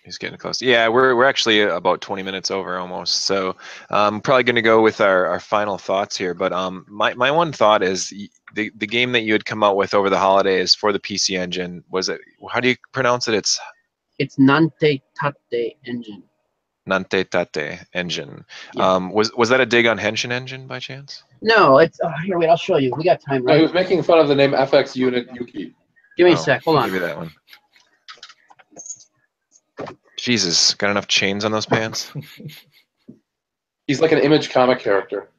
Speaker 1: He's getting close. Yeah, we're actually about 20 minutes over almost. So I'm probably going to go with our final thoughts here. But my one thought is the game that you had come out with over the holidays for the PC Engine, was it, how do you pronounce it? It's
Speaker 4: Nante Tate Engine.
Speaker 1: Nante Tate Engine.
Speaker 4: Yeah.
Speaker 1: Was that a dig on Henshin Engine by chance?
Speaker 4: No, it's here. Wait, I'll show you. We got time, right?
Speaker 2: No, he was making fun of the name FX Unit Yuki.
Speaker 4: Give me a sec. Hold on.
Speaker 1: Give me that one. Jesus, got enough chains on those pants?
Speaker 2: He's like an Image comic character.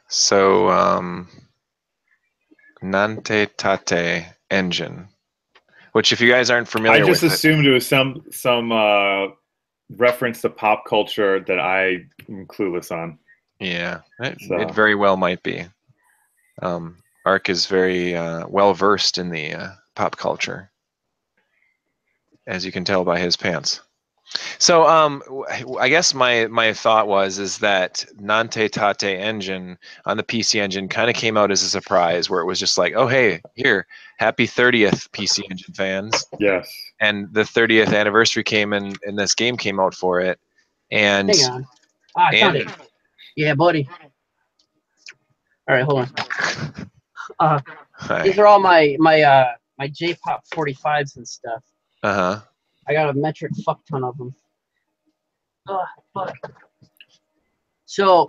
Speaker 1: So, Nante Tate Engine, which if you guys aren't familiar with,
Speaker 3: I just assumed it was some reference to pop culture that I am clueless on.
Speaker 1: Yeah, it very well might be. Ark is very well versed in the pop culture, as you can tell by his pants. So I guess my thought is that Nante Tate Engine on the PC Engine kind of came out as a surprise, where it was just like, oh hey, here, happy 30th PC Engine fans.
Speaker 3: Yes.
Speaker 1: And the 30th anniversary came and this game came out for it. And
Speaker 4: hang on. I found it. Yeah, buddy. All right, hold on. These are all my J-pop 45s and stuff. I got a metric fuck ton of them. Fuck. So,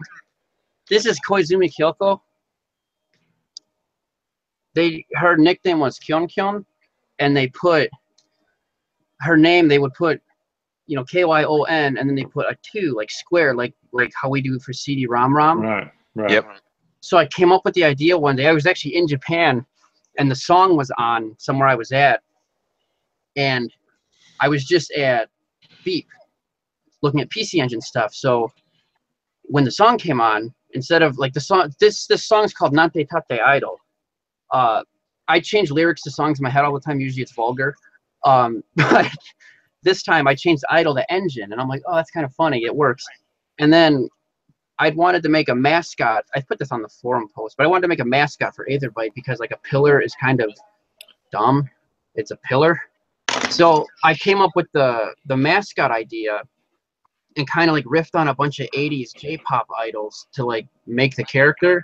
Speaker 4: this is Koizumi Kyoko. Her nickname was Kyon Kyon, and they put her name. They would put, you know, KYON, and then they put a 2, like square, like how we do for CD-ROM.
Speaker 3: Right.
Speaker 1: Yep.
Speaker 4: So I came up with the idea one day. I was actually in Japan, and the song was on somewhere I was at, and I was just at Beep looking at PC Engine stuff. So when the song came on, instead of like the song, this song's called Nante Tate Idol. I change lyrics to songs in my head all the time. Usually it's vulgar. But this time I changed Idol to Engine, and I'm like, oh, that's kind of funny. It works. And then I'd wanted to make a mascot. I put this on the forum post, but I wanted to make a mascot for Aetherbyte because like a pillar is kind of dumb. It's a pillar. So I came up with the mascot idea and kind of like riffed on a bunch of 80s J-pop idols to like make the character.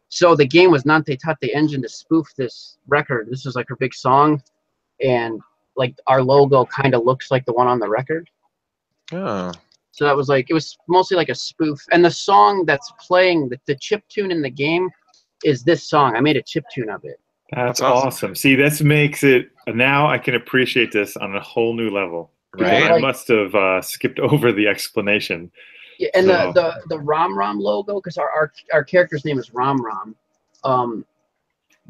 Speaker 4: So the game was Nante Tate Engine to spoof this record. This was like her big song, and like our logo kind of looks like the one on the record.
Speaker 1: Oh.
Speaker 4: So that was like, it was mostly like a spoof. And the song that's playing, the chip tune in the game is this song. I made a chip tune of it.
Speaker 3: That's awesome. See, this makes it, now I can appreciate this on a whole new level.
Speaker 1: Right.
Speaker 3: I must have skipped over the explanation.
Speaker 4: Yeah, and the Rom Rom logo, because our character's name is Rom Rom.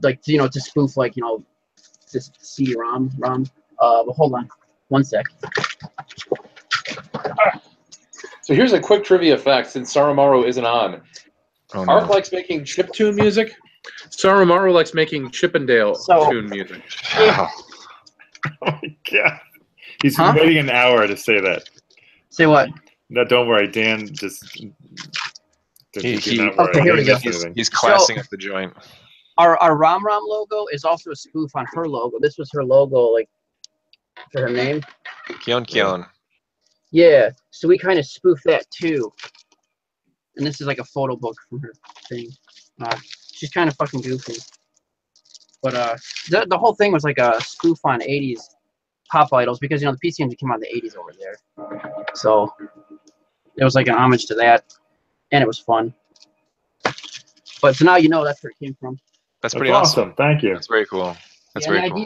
Speaker 4: Like, you know, to spoof, like, you know, just see Rom. But hold on one sec.
Speaker 2: So here's a quick trivia fact since Saramaru isn't on.
Speaker 1: Oh, no.
Speaker 2: Ark likes making chiptune music. Saramaru likes making Chippendale tune music.
Speaker 1: Wow.
Speaker 3: Oh my God. He's been waiting an hour to say that.
Speaker 4: Say what?
Speaker 3: No, don't worry. Dan just...
Speaker 4: Okay, here we go.
Speaker 1: He's classing up the joint.
Speaker 4: Our Rom Rom logo is also a spoof on her logo. This was her logo, like, for her name.
Speaker 1: Kion Kion.
Speaker 4: Yeah, so we kind of spoofed that too. And this is like a photo book from her thing. She's kind of fucking goofy. But the whole thing was like a spoof on 80s pop idols because, you know, the PC Engine came out in the 80s over there. So it was like an homage to that. And it was fun. But so now you know that's where it came from.
Speaker 1: That's pretty awesome.
Speaker 3: Thank you.
Speaker 1: That's very cool. That's very cool.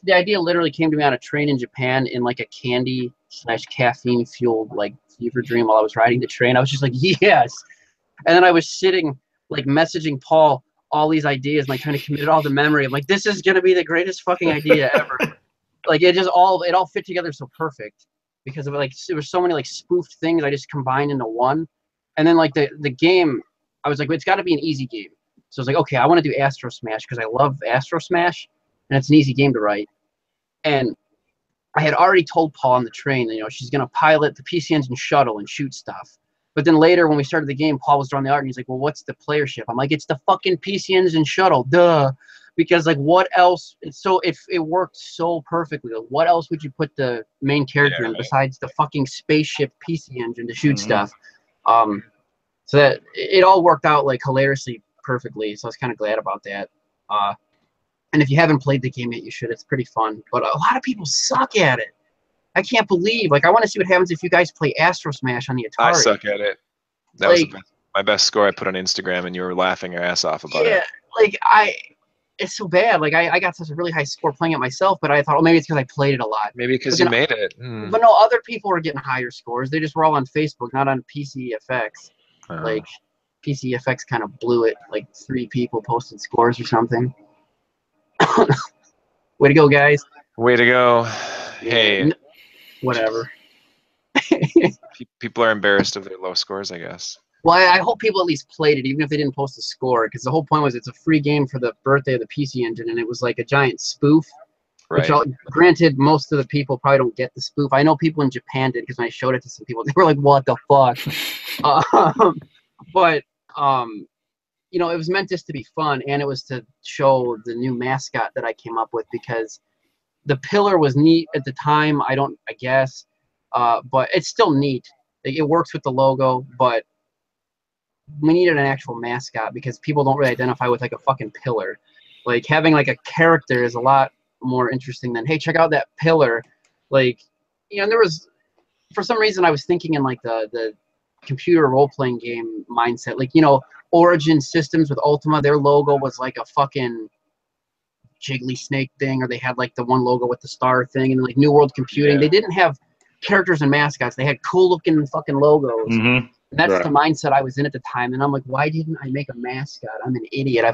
Speaker 4: The idea literally came to me on a train in Japan in like a candy/caffeine fueled like fever dream while I was riding the train. I was just like, yes. And then I was sitting like messaging Paul all these ideas, like trying to commit it all to memory. I'm like, this is gonna be the greatest fucking idea ever. Like it all fit together so perfect because of like there were so many like spoofed things I just combined into one. And then like the game, I was like, it's got to be an easy game. So I was like, okay, I want to do Astro Smash because I love Astro Smash, and it's an easy game to write. And I had already told Paul on the train that, you know, she's going to pilot the PC Engine shuttle and shoot stuff. But then later when we started the game, Paul was drawing the art, and he's like, well, what's the player ship? I'm like, it's the fucking PC Engine shuttle, duh. Because, like, what else? So if it worked so perfectly, like, what else would you put the main character in besides the fucking spaceship PC Engine to shoot stuff? So that it all worked out, like, hilariously perfectly, so I was kind of glad about that. And if you haven't played the game yet, you should. It's pretty fun. But a lot of people suck at it. I can't believe. Like, I want to see what happens if you guys play Astro Smash on the Atari.
Speaker 1: I suck at it. That was my best score I put on Instagram, and you were laughing your ass off about it.
Speaker 4: Yeah, like, it's so bad. Like, I got such a really high score playing it myself, but I thought, well, maybe it's because I played it a lot.
Speaker 1: Maybe because you made it.
Speaker 4: But no, other people were getting higher scores. They just were all on Facebook, not on PCFX. Like, PCFX kind of blew it. Like 3 people posted scores or something. Way to go, guys.
Speaker 1: Way to go. Hey.
Speaker 4: Whatever.
Speaker 1: People are embarrassed of their low scores, I guess.
Speaker 4: Well, I hope people at least played it, even if they didn't post a score, because the whole point was it's a free game for the birthday of the PC Engine, and it was like a giant spoof.
Speaker 1: Right.
Speaker 4: Which, granted, most of the people probably don't get the spoof. I know people in Japan did, because when I showed it to some people, they were like, what the fuck? But you know, it was meant just to be fun, and it was to show the new mascot that I came up with, because the pillar was neat at the time. I guess, but it's still neat. It works with the logo, but we needed an actual mascot because people don't really identify with like a fucking pillar. Like having like a character is a lot more interesting than, hey, check out that pillar. Like, you know, there was, for some reason I was thinking in like the computer role-playing game mindset. Like, you know, Origin Systems with Ultima, their logo was like a fucking jiggly snake thing, or they had like the one logo with the star thing, and like New World Computing, they didn't have characters and mascots. They had cool looking fucking logos. And that's the mindset I was in at the time. And I'm like, why didn't I make a mascot? I'm an idiot.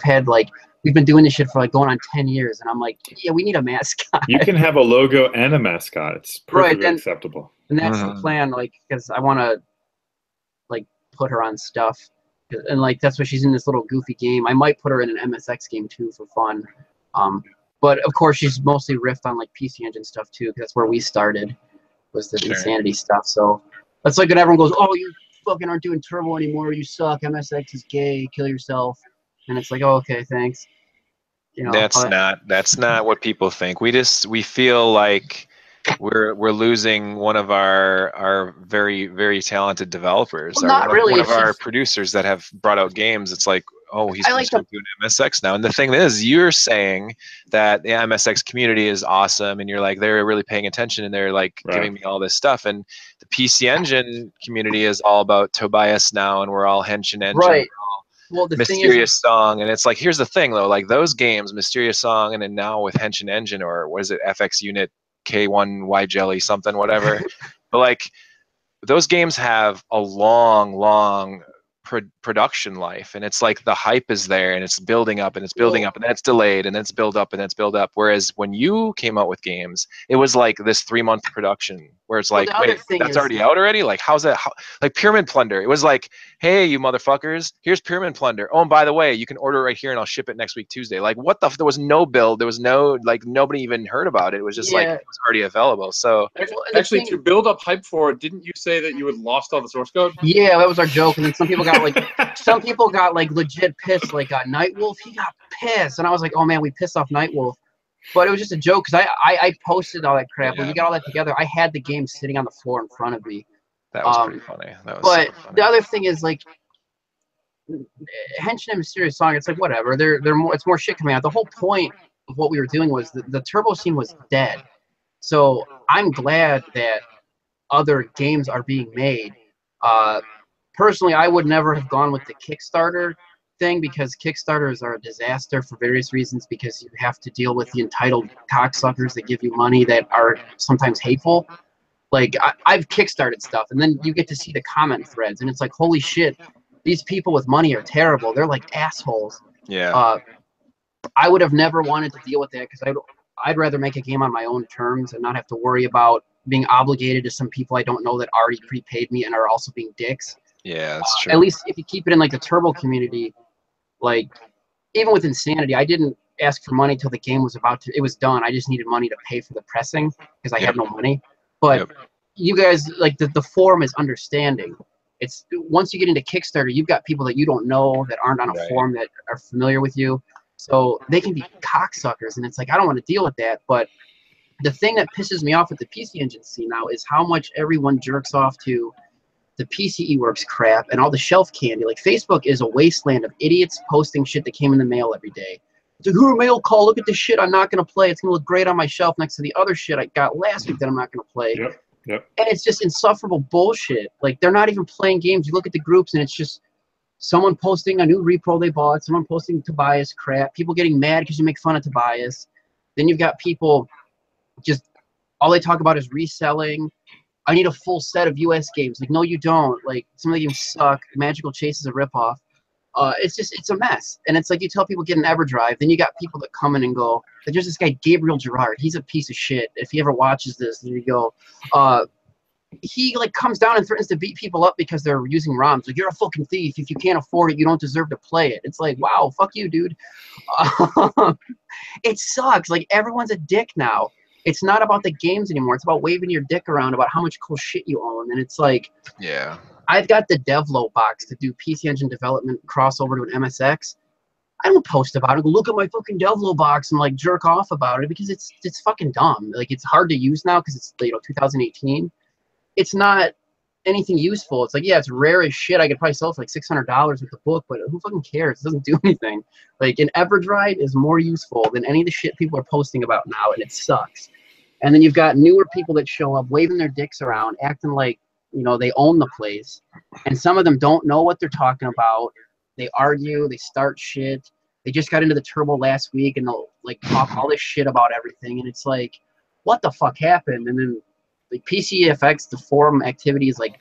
Speaker 4: We've been doing this shit for like going on 10 years. And I'm like, yeah, we need a mascot.
Speaker 3: You can have a logo and a mascot. It's perfectly acceptable.
Speaker 4: And that's the plan, like, because I want to like put her on stuff. And like, that's why she's in this little goofy game. I might put her in an MSX game too for fun. But of course, she's mostly riffed on like PC Engine stuff too, because that's where we started, was the Insanity stuff. So that's like when everyone goes, oh, you fucking aren't doing Turbo anymore, you suck, MSX is gay, kill yourself. And it's like, oh, okay, thanks. You know,
Speaker 1: that's not what people think. We feel like we're losing one of our very, very talented developers.
Speaker 4: Well, not really.
Speaker 1: One of our producers that have brought out games. It's like, oh, he's going to start doing MSX now. And the thing is, you're saying that the MSX community is awesome, and you're like, they're really paying attention, and they're like giving me all this stuff. And the PC Engine community is all about Tobias now, and we're all Henshin Engine.
Speaker 4: Right. Well, the
Speaker 1: Mysterious Song, and it's like, here's the thing though, like those games, Mysterious Song, and then now with Henshin Engine, or what is it, FX Unit K1Y Jelly something, whatever. But like those games have a long production life, and it's like the hype is there, and it's building up, and it's building up, and then it's delayed, and then it's build up, and then it's build up. Whereas when you came out with games, it was like this 3-month production where it's like, wait, that's already out already? Like, how's that? Like Pyramid Plunder, it was like, hey, you motherfuckers, here's Pyramid Plunder. Oh, and by the way, you can order it right here, and I'll ship it next week Tuesday. Like, what the? There was no build. There was no, like, nobody even heard about it. It was just like, it was already available. So
Speaker 2: actually, to build up hype for it, didn't you say that you had lost all the source code?
Speaker 4: Yeah, that was our joke. And then some people got like legit pissed. Like Nightwolf, he got pissed, and I was like, oh man, we pissed off Nightwolf. But it was just a joke because I posted all that crap.
Speaker 1: Yeah.
Speaker 4: When we got all that together, I had the game sitting on the floor in front of me.
Speaker 1: That was pretty funny. That was
Speaker 4: but
Speaker 1: so funny.
Speaker 4: The other thing is, like, Henshin and Mysterious Song, it's like whatever. They're more, it's more shit coming out. The whole point of what we were doing was the turbo scene was dead. So I'm glad that other games are being made. Personally, I would never have gone with the Kickstarter thing because Kickstarters are a disaster for various reasons, because you have to deal with the entitled cocksuckers that give you money that are sometimes hateful. Like, I've Kickstarted stuff, and then you get to see the comment threads, and it's like, holy shit, these people with money are terrible. They're like assholes.
Speaker 1: Yeah.
Speaker 4: I would have never wanted to deal with that because I'd rather make a game on my own terms and not have to worry about being obligated to some people I don't know that already prepaid me and are also being dicks.
Speaker 1: Yeah, that's true.
Speaker 4: At least if you keep it in like the Turbo community, like even with Insanity, I didn't ask for money till the game was it was done. I just needed money to pay for the pressing because I had no money. But you guys, like the forum is understanding. It's once you get into Kickstarter, you've got people that you don't know that aren't on a forum that are familiar with you. So they can be cocksuckers, and it's like, I don't want to deal with that. But the thing that pisses me off with the PC Engine scene now is how much everyone jerks off to the PCE Works crap and all the shelf candy. Like, Facebook is a wasteland of idiots posting shit that came in the mail every day. It's like, a mail call, look at this shit I'm not going to play. It's going to look great on my shelf next to the other shit I got last week that I'm not going to play.
Speaker 3: Yep.
Speaker 4: And it's just insufferable bullshit. Like, they're not even playing games. You look at the groups, and it's just someone posting a new repro they bought, someone posting Tobias crap, people getting mad because you make fun of Tobias. Then you've got people just, all they talk about is reselling. I need a full set of US games. Like, no, you don't. Like, some of the games suck. Magical Chase is a ripoff. It's a mess. And it's like, you tell people get an EverDrive, then you got people that come in and go, like, there's this guy, Gabriel Gerard. He's a piece of shit. If he ever watches this, there you go. He, like, comes down and threatens to beat people up because they're using ROMs. Like, you're a fucking thief. If you can't afford it, you don't deserve to play it. It's like, wow, fuck you, dude. It sucks. Like, everyone's a dick now. It's not about the games anymore. It's about waving your dick around about how much cool shit you own. And it's like,
Speaker 1: yeah,
Speaker 4: I've got the Devlo box to do PC Engine development crossover to an MSX. I don't post about it. Go, look at my fucking Devlo box and like jerk off about it because it's fucking dumb. Like, it's hard to use now because it's 2018. It's not anything useful. It's like, yeah, it's rare as shit. I could probably sell it for like $600 with the book, but who fucking cares? It doesn't do anything. Like, an EverDrive is more useful than any of the shit people are posting about now, and it sucks. And then you've got newer people that show up waving their dicks around, acting like, they own the place. And some of them don't know what they're talking about. They argue, they start shit. They just got into the Turbo last week, and they'll, like, talk all this shit about everything. And it's like, what the fuck happened? And then, like, PCFX, the forum activity is like,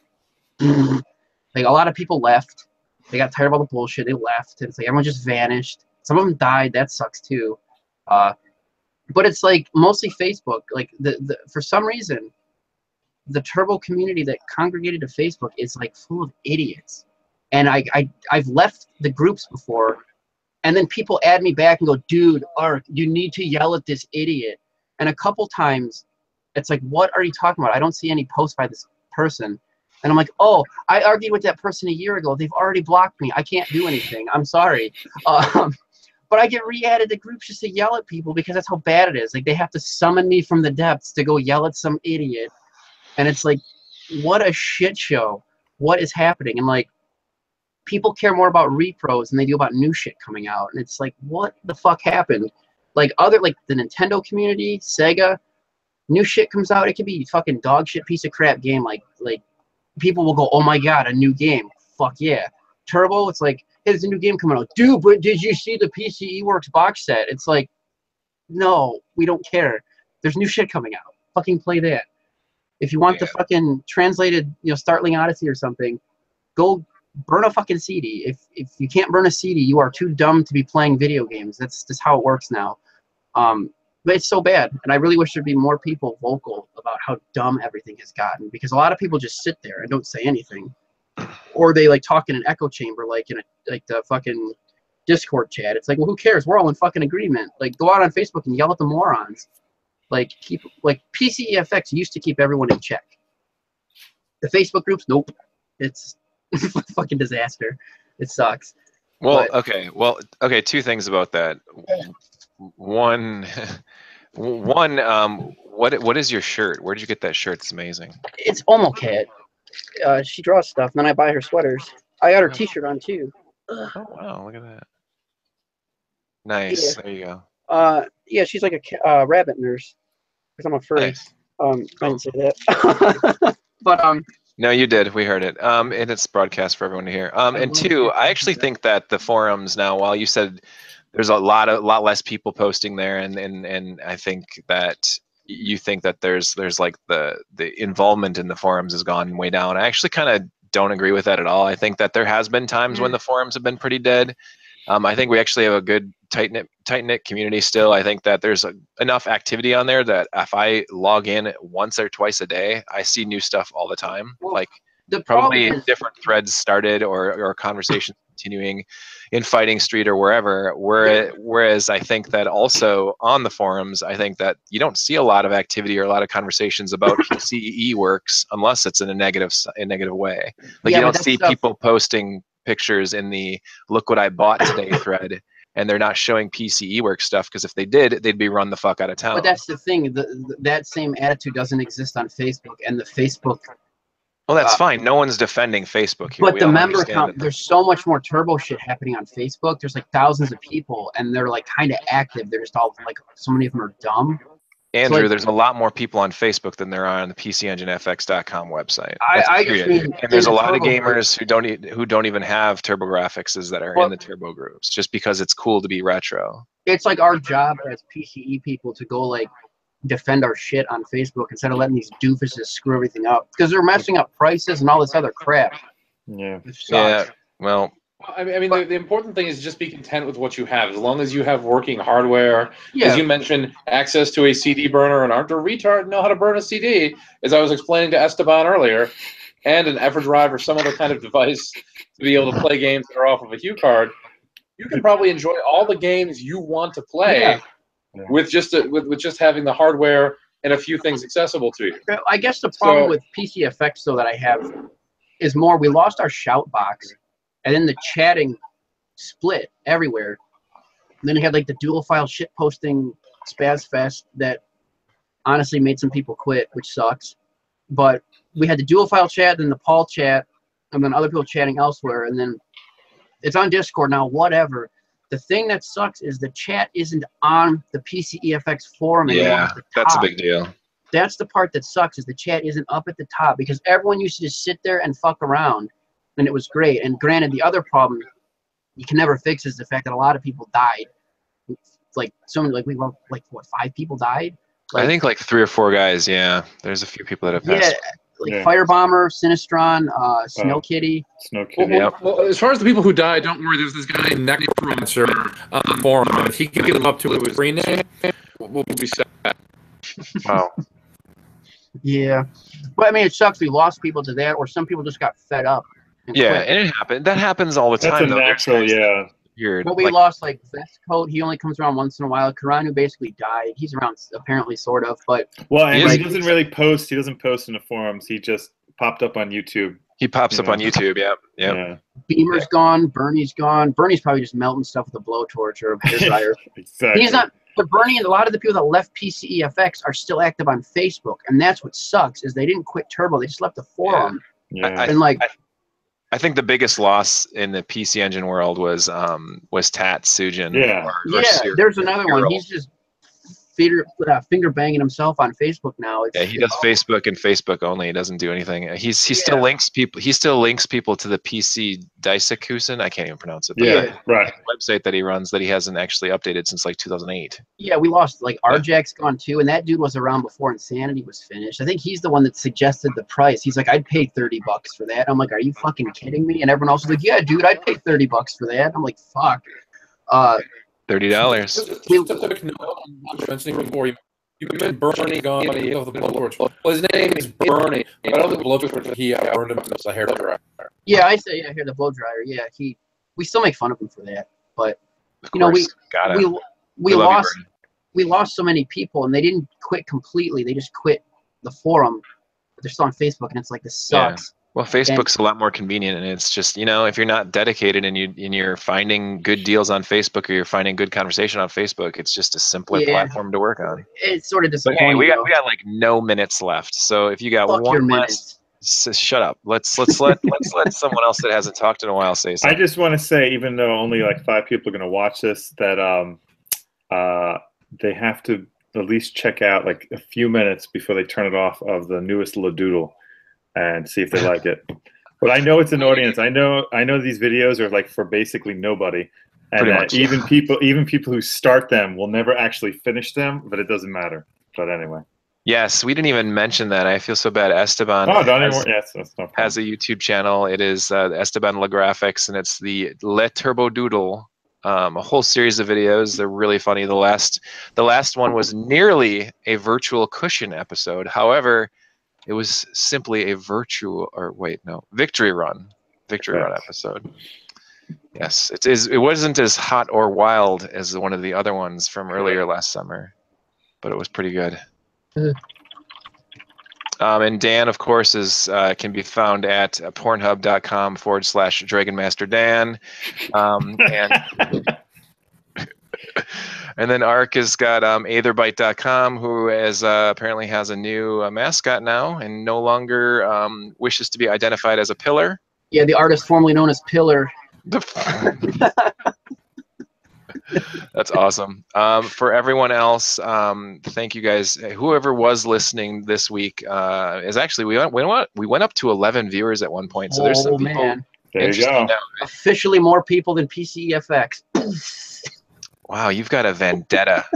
Speaker 4: like, a lot of people left. They got tired of all the bullshit. They left. And it's like, everyone just vanished. Some of them died. That sucks, too. But it's like mostly Facebook. Like, for some reason, the Turbo community that congregated to Facebook is like full of idiots. And I've left the groups before, and then people add me back and go, dude, Ark, you need to yell at this idiot. And a couple times, it's like, what are you talking about? I don't see any posts by this person. And I'm like, oh, I argued with that person a year ago. They've already blocked me. I can't do anything. I'm sorry. But But I get re-added to groups just to yell at people because that's how bad it is. Like, they have to summon me from the depths to go yell at some idiot. And it's like, what a shit show. What is happening? And, like, people care more about repros than they do about new shit coming out. And it's like, what the fuck happened? Like, the Nintendo community, Sega, new shit comes out, it could be fucking dog shit piece of crap game. Like people will go, oh my god, a new game. Fuck yeah. Turbo, it's like, hey, there's a new game coming out. Dude, but did you see the PCE Works box set? It's like, no, we don't care. There's new shit coming out. Fucking play that. If you want the fucking translated, Startling Odyssey or something, go burn a fucking CD. If you can't burn a CD, you are too dumb to be playing video games. That's just how it works now. But it's so bad, and I really wish there'd be more people vocal about how dumb everything has gotten, because a lot of people just sit there and don't say anything, or they like talk in an echo chamber, like in the fucking Discord chat. It's like, well, who cares? We're all in fucking agreement. Like, go out on Facebook and yell at the morons. Like, PCEFX used to keep everyone in check. The Facebook groups, nope. It's a fucking disaster. It sucks.
Speaker 1: Well, okay. Two things about that. One, what is your shirt? Where did you get that shirt? It's amazing.
Speaker 4: It's Omocat. She draws stuff, and then I buy her sweaters. I got her T-shirt on too.
Speaker 1: Oh wow, look at that. Nice. Yeah. There you go.
Speaker 4: Yeah, she's like a rabbit nurse. Because I'm a furry.
Speaker 1: Nice.
Speaker 4: I didn't say that. But
Speaker 1: No, you did. We heard it. And it's broadcast for everyone to hear. And two, I actually think that the forums now, while you said there's a lot less people posting there, and I think that you think that there's like the involvement in the forums has gone way down. I actually kind of don't agree with that at all. I think that there has been times when the forums have been pretty dead. I think we actually have a good tight-knit community still. I think that there's enough activity on there that if I log in once or twice a day, I see new stuff all the time.
Speaker 4: Well,
Speaker 1: like probably different threads started or conversations continuing in Fighting Street or wherever. Whereas I think that also on the forums, I think that you don't see a lot of activity or a lot of conversations about PCE works unless it's in a negative way. Like, you don't see people posting pictures in the "look what I bought today" thread, and they're not showing PCE work stuff, because if they did, they'd be run the fuck out of town.
Speaker 4: But that's the thing. That same attitude doesn't exist on Facebook, and the Facebook.
Speaker 1: Well, that's fine. No one's defending Facebook here.
Speaker 4: But the member count, there's so much more turbo shit happening on Facebook. There's like thousands of people, and they're like kind of active. They're just all like, so many of them are dumb.
Speaker 1: Andrew,
Speaker 4: so, like,
Speaker 1: there's a lot more people on Facebook than there are on the PCEngineFX.com website.
Speaker 4: I just mean,
Speaker 1: and there's a lot of gamers who don't even have Turbo Grafxes that are in the Turbo groups, just because it's cool to be retro.
Speaker 4: It's like our job as PCE people to go like defend our shit on Facebook instead of letting these doofuses screw everything up, because they're messing up prices and all this other crap.
Speaker 3: Yeah.
Speaker 1: Yeah. Well.
Speaker 2: I mean, the important thing is just be content with what you have. As long as you have working hardware, as you mentioned, access to a CD burner, and aren't a retard, know how to burn a CD, as I was explaining to Esteban earlier, and an EverDrive or some other kind of device to be able to play games that are off of a Hue card, you can probably enjoy all the games you want to play with just having the hardware and a few things accessible to you.
Speaker 4: I guess the problem with PCFX, though, that I have is more, we lost our shout box. And then the chatting split everywhere. And then you had like the dual file shit posting spaz fest that honestly made some people quit, which sucks. But we had the dual file chat, then the Paul chat, and then other people chatting elsewhere. And then it's on Discord now, whatever. The thing that sucks is the chat isn't on the PCEFX forum anymore.
Speaker 1: Yeah, that's a big deal.
Speaker 4: That's the part that sucks, is the chat isn't up at the top, because everyone used to just sit there and fuck around. And it was great. And granted, the other problem you can never fix is the fact that a lot of people died. Like, we were like, what, 5 people died?
Speaker 1: Like, I think like 3 or 4 guys. Yeah, there's a few people that have passed.
Speaker 4: Yeah, Firebomber, Sinistron, Snow Kitty.
Speaker 3: Snow Kitty.
Speaker 2: Well, as far as the people who died, don't worry. There's this guy Necromancer on the forum. If he can get him up to his screen name, we'll be set.
Speaker 1: Wow.
Speaker 4: Yeah, but I mean, it sucks. We lost people to that, or some people just got fed up.
Speaker 1: And it happened. That happens all the time.
Speaker 3: That's a natural,
Speaker 1: Weird.
Speaker 4: But we lost like Vestcoat. He only comes around once in a while. Karanu basically died. He's around apparently, sort of, but
Speaker 3: and he doesn't really post. He doesn't post in the forums. He just popped up on YouTube
Speaker 1: He pops up on YouTube. Yeah.
Speaker 3: Yeah.
Speaker 4: Beamer's gone. Bernie's gone. Bernie's probably just melting stuff with a blowtorch or a hair dryer.
Speaker 3: Exactly.
Speaker 4: He's not. But Bernie and a lot of the people that left PCEFX are still active on Facebook, and that's what sucks is they didn't quit Turbo. They just left the forum.
Speaker 3: Yeah.
Speaker 4: And like,
Speaker 1: I think the biggest loss in the PC Engine world was Tat Sujin.
Speaker 3: Yeah.
Speaker 4: There's another one. He's just finger banging himself on Facebook now.
Speaker 1: Yeah, he does Facebook and Facebook only. He doesn't do anything. He still links people. He still links people to the PC Daisakusen. I can't even pronounce it.
Speaker 3: Yeah, right.
Speaker 1: Website that he runs that he hasn't actually updated since like 2008.
Speaker 4: Yeah, we lost like RJack's gone too, and that dude was around before Insanity was finished. I think he's the one that suggested the price. He's like, I'd pay $30 for that. I'm like, are you fucking kidding me? And everyone else was like, yeah, dude, I'd pay $30 for that. I'm like, fuck.
Speaker 1: $30.
Speaker 2: Mentioning before you mentioned Bernie gone. He of the blowtorch. Well, his name is Bernie. I don't think the blowtorch. He burned him as a hair dryer.
Speaker 4: Yeah, I say here the blow dryer. Yeah, we still make fun of him for that, but you know we lost so many people, and they didn't quit completely. They just quit the forum. But they're still on Facebook, and it's like, this sucks.
Speaker 1: Yeah. Well, Facebook's a lot more convenient, and it's just, you know, if you're not dedicated and you're finding good deals on Facebook, or you're finding good conversation on Facebook, it's just a simpler platform to work on.
Speaker 4: It's sort of disappointing.
Speaker 1: But hey, we got like no minutes left, so if you got one last, shut up. Let's let someone else that hasn't talked in a while say something.
Speaker 3: I just want to say, even though only like 5 people are going to watch this, that they have to at least check out like a few minutes before they turn it off of the newest Le Doodle, and see if they like it. But I know it's an audience. I know these videos are like for basically nobody, and even people who start them will never actually finish them. But it doesn't matter. But anyway.
Speaker 1: Yes, we didn't even mention that. I feel so bad. Esteban has a YouTube channel. It is Esteban Le Grafx, and it's the Le Turbo Doodle. A whole series of videos. They're really funny. The last one was nearly a virtual cushion episode. However, it was simply a victory run episode. Yes, it wasn't as hot or wild as one of the other ones from earlier last summer, but it was pretty good. And Dan, of course, can be found at pornhub.com/DragonMasterDan. And then Ark has got Aetherbite.com, who apparently has a new mascot now and no longer wishes to be identified as a pillar.
Speaker 4: Yeah, the artist formerly known as Pillar.
Speaker 1: That's awesome. For everyone else, thank you guys. Whoever was listening this week is actually we went up to 11 viewers at one point. So there's some people.
Speaker 4: Man.
Speaker 3: There you go.
Speaker 4: Officially more people than PCEFX.
Speaker 1: Wow, you've got a vendetta.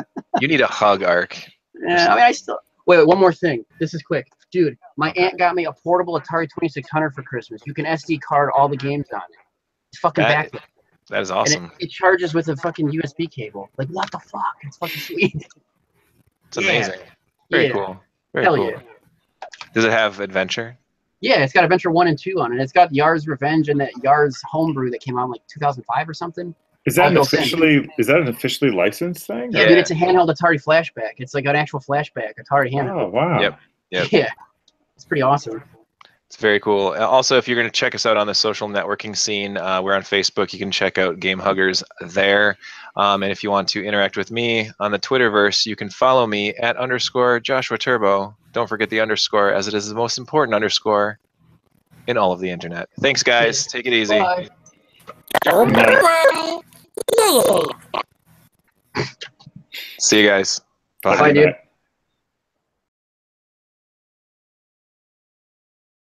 Speaker 1: You need a hug, Ark.
Speaker 4: Yeah, I mean, I still wait. One more thing. This is quick, dude. My aunt got me a portable Atari 2600 for Christmas. You can SD card all the games on it. It's fucking backlit.
Speaker 1: That is awesome.
Speaker 4: And it charges with a fucking USB cable. Like, what the fuck? It's fucking sweet.
Speaker 1: It's amazing. Very cool. Very cool. Yeah. Does it have Adventure?
Speaker 4: Yeah, it's got Adventure 1 and 2 on it. It's got Yar's Revenge and that Yar's Homebrew that came out in like 2005 or something.
Speaker 3: Is that an officially licensed thing?
Speaker 4: Yeah, dude, it's a handheld Atari flashback. It's like an actual flashback Atari handheld.
Speaker 3: Oh, wow.
Speaker 1: Yep.
Speaker 4: Yeah, it's pretty awesome.
Speaker 1: It's very cool. Also, if you're going to check us out on the social networking scene, we're on Facebook. You can check out GameHuggers there. And if you want to interact with me on the Twitterverse, you can follow me at _Joshua Turbo. Don't forget the underscore, as it is the most important underscore in all of the internet. Thanks, guys. Take it easy.
Speaker 4: Bye.
Speaker 1: See you guys.
Speaker 4: Bye, dude.